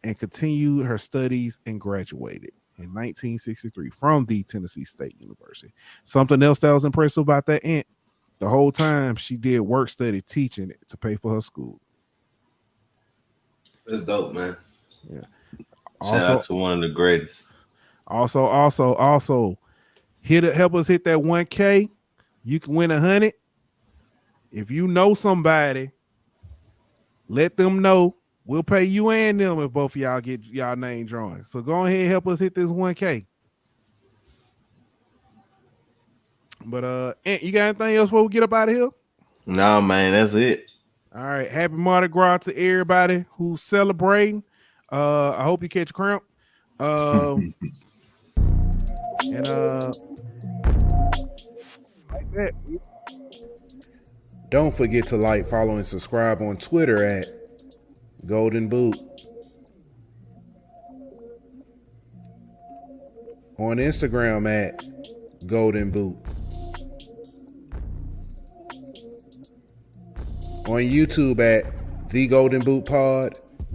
Speaker 3: and continued her studies and graduated in 1963 from the Tennessee State University. Something else that was impressive about that aunt, the whole time she did work study teaching it to pay for her school.
Speaker 4: That's dope, man.
Speaker 3: Yeah.
Speaker 4: Shout out to one of the greatest.
Speaker 3: Also, help us hit that 1K. You can win 100. If you know somebody, let them know. We'll pay you and them if both of y'all get y'all name drawn. So go ahead and help us hit this 1K. But Ant, you got anything else before we get up out of here?
Speaker 4: No, man, that's it.
Speaker 3: All right. Happy Mardi Gras to everybody who's celebrating. I hope you catch a cramp. And like that.
Speaker 2: Don't forget to like, follow, and subscribe on Twitter at Golden Boot. On Instagram at Golden Boot. On YouTube at The Golden Boot Pod.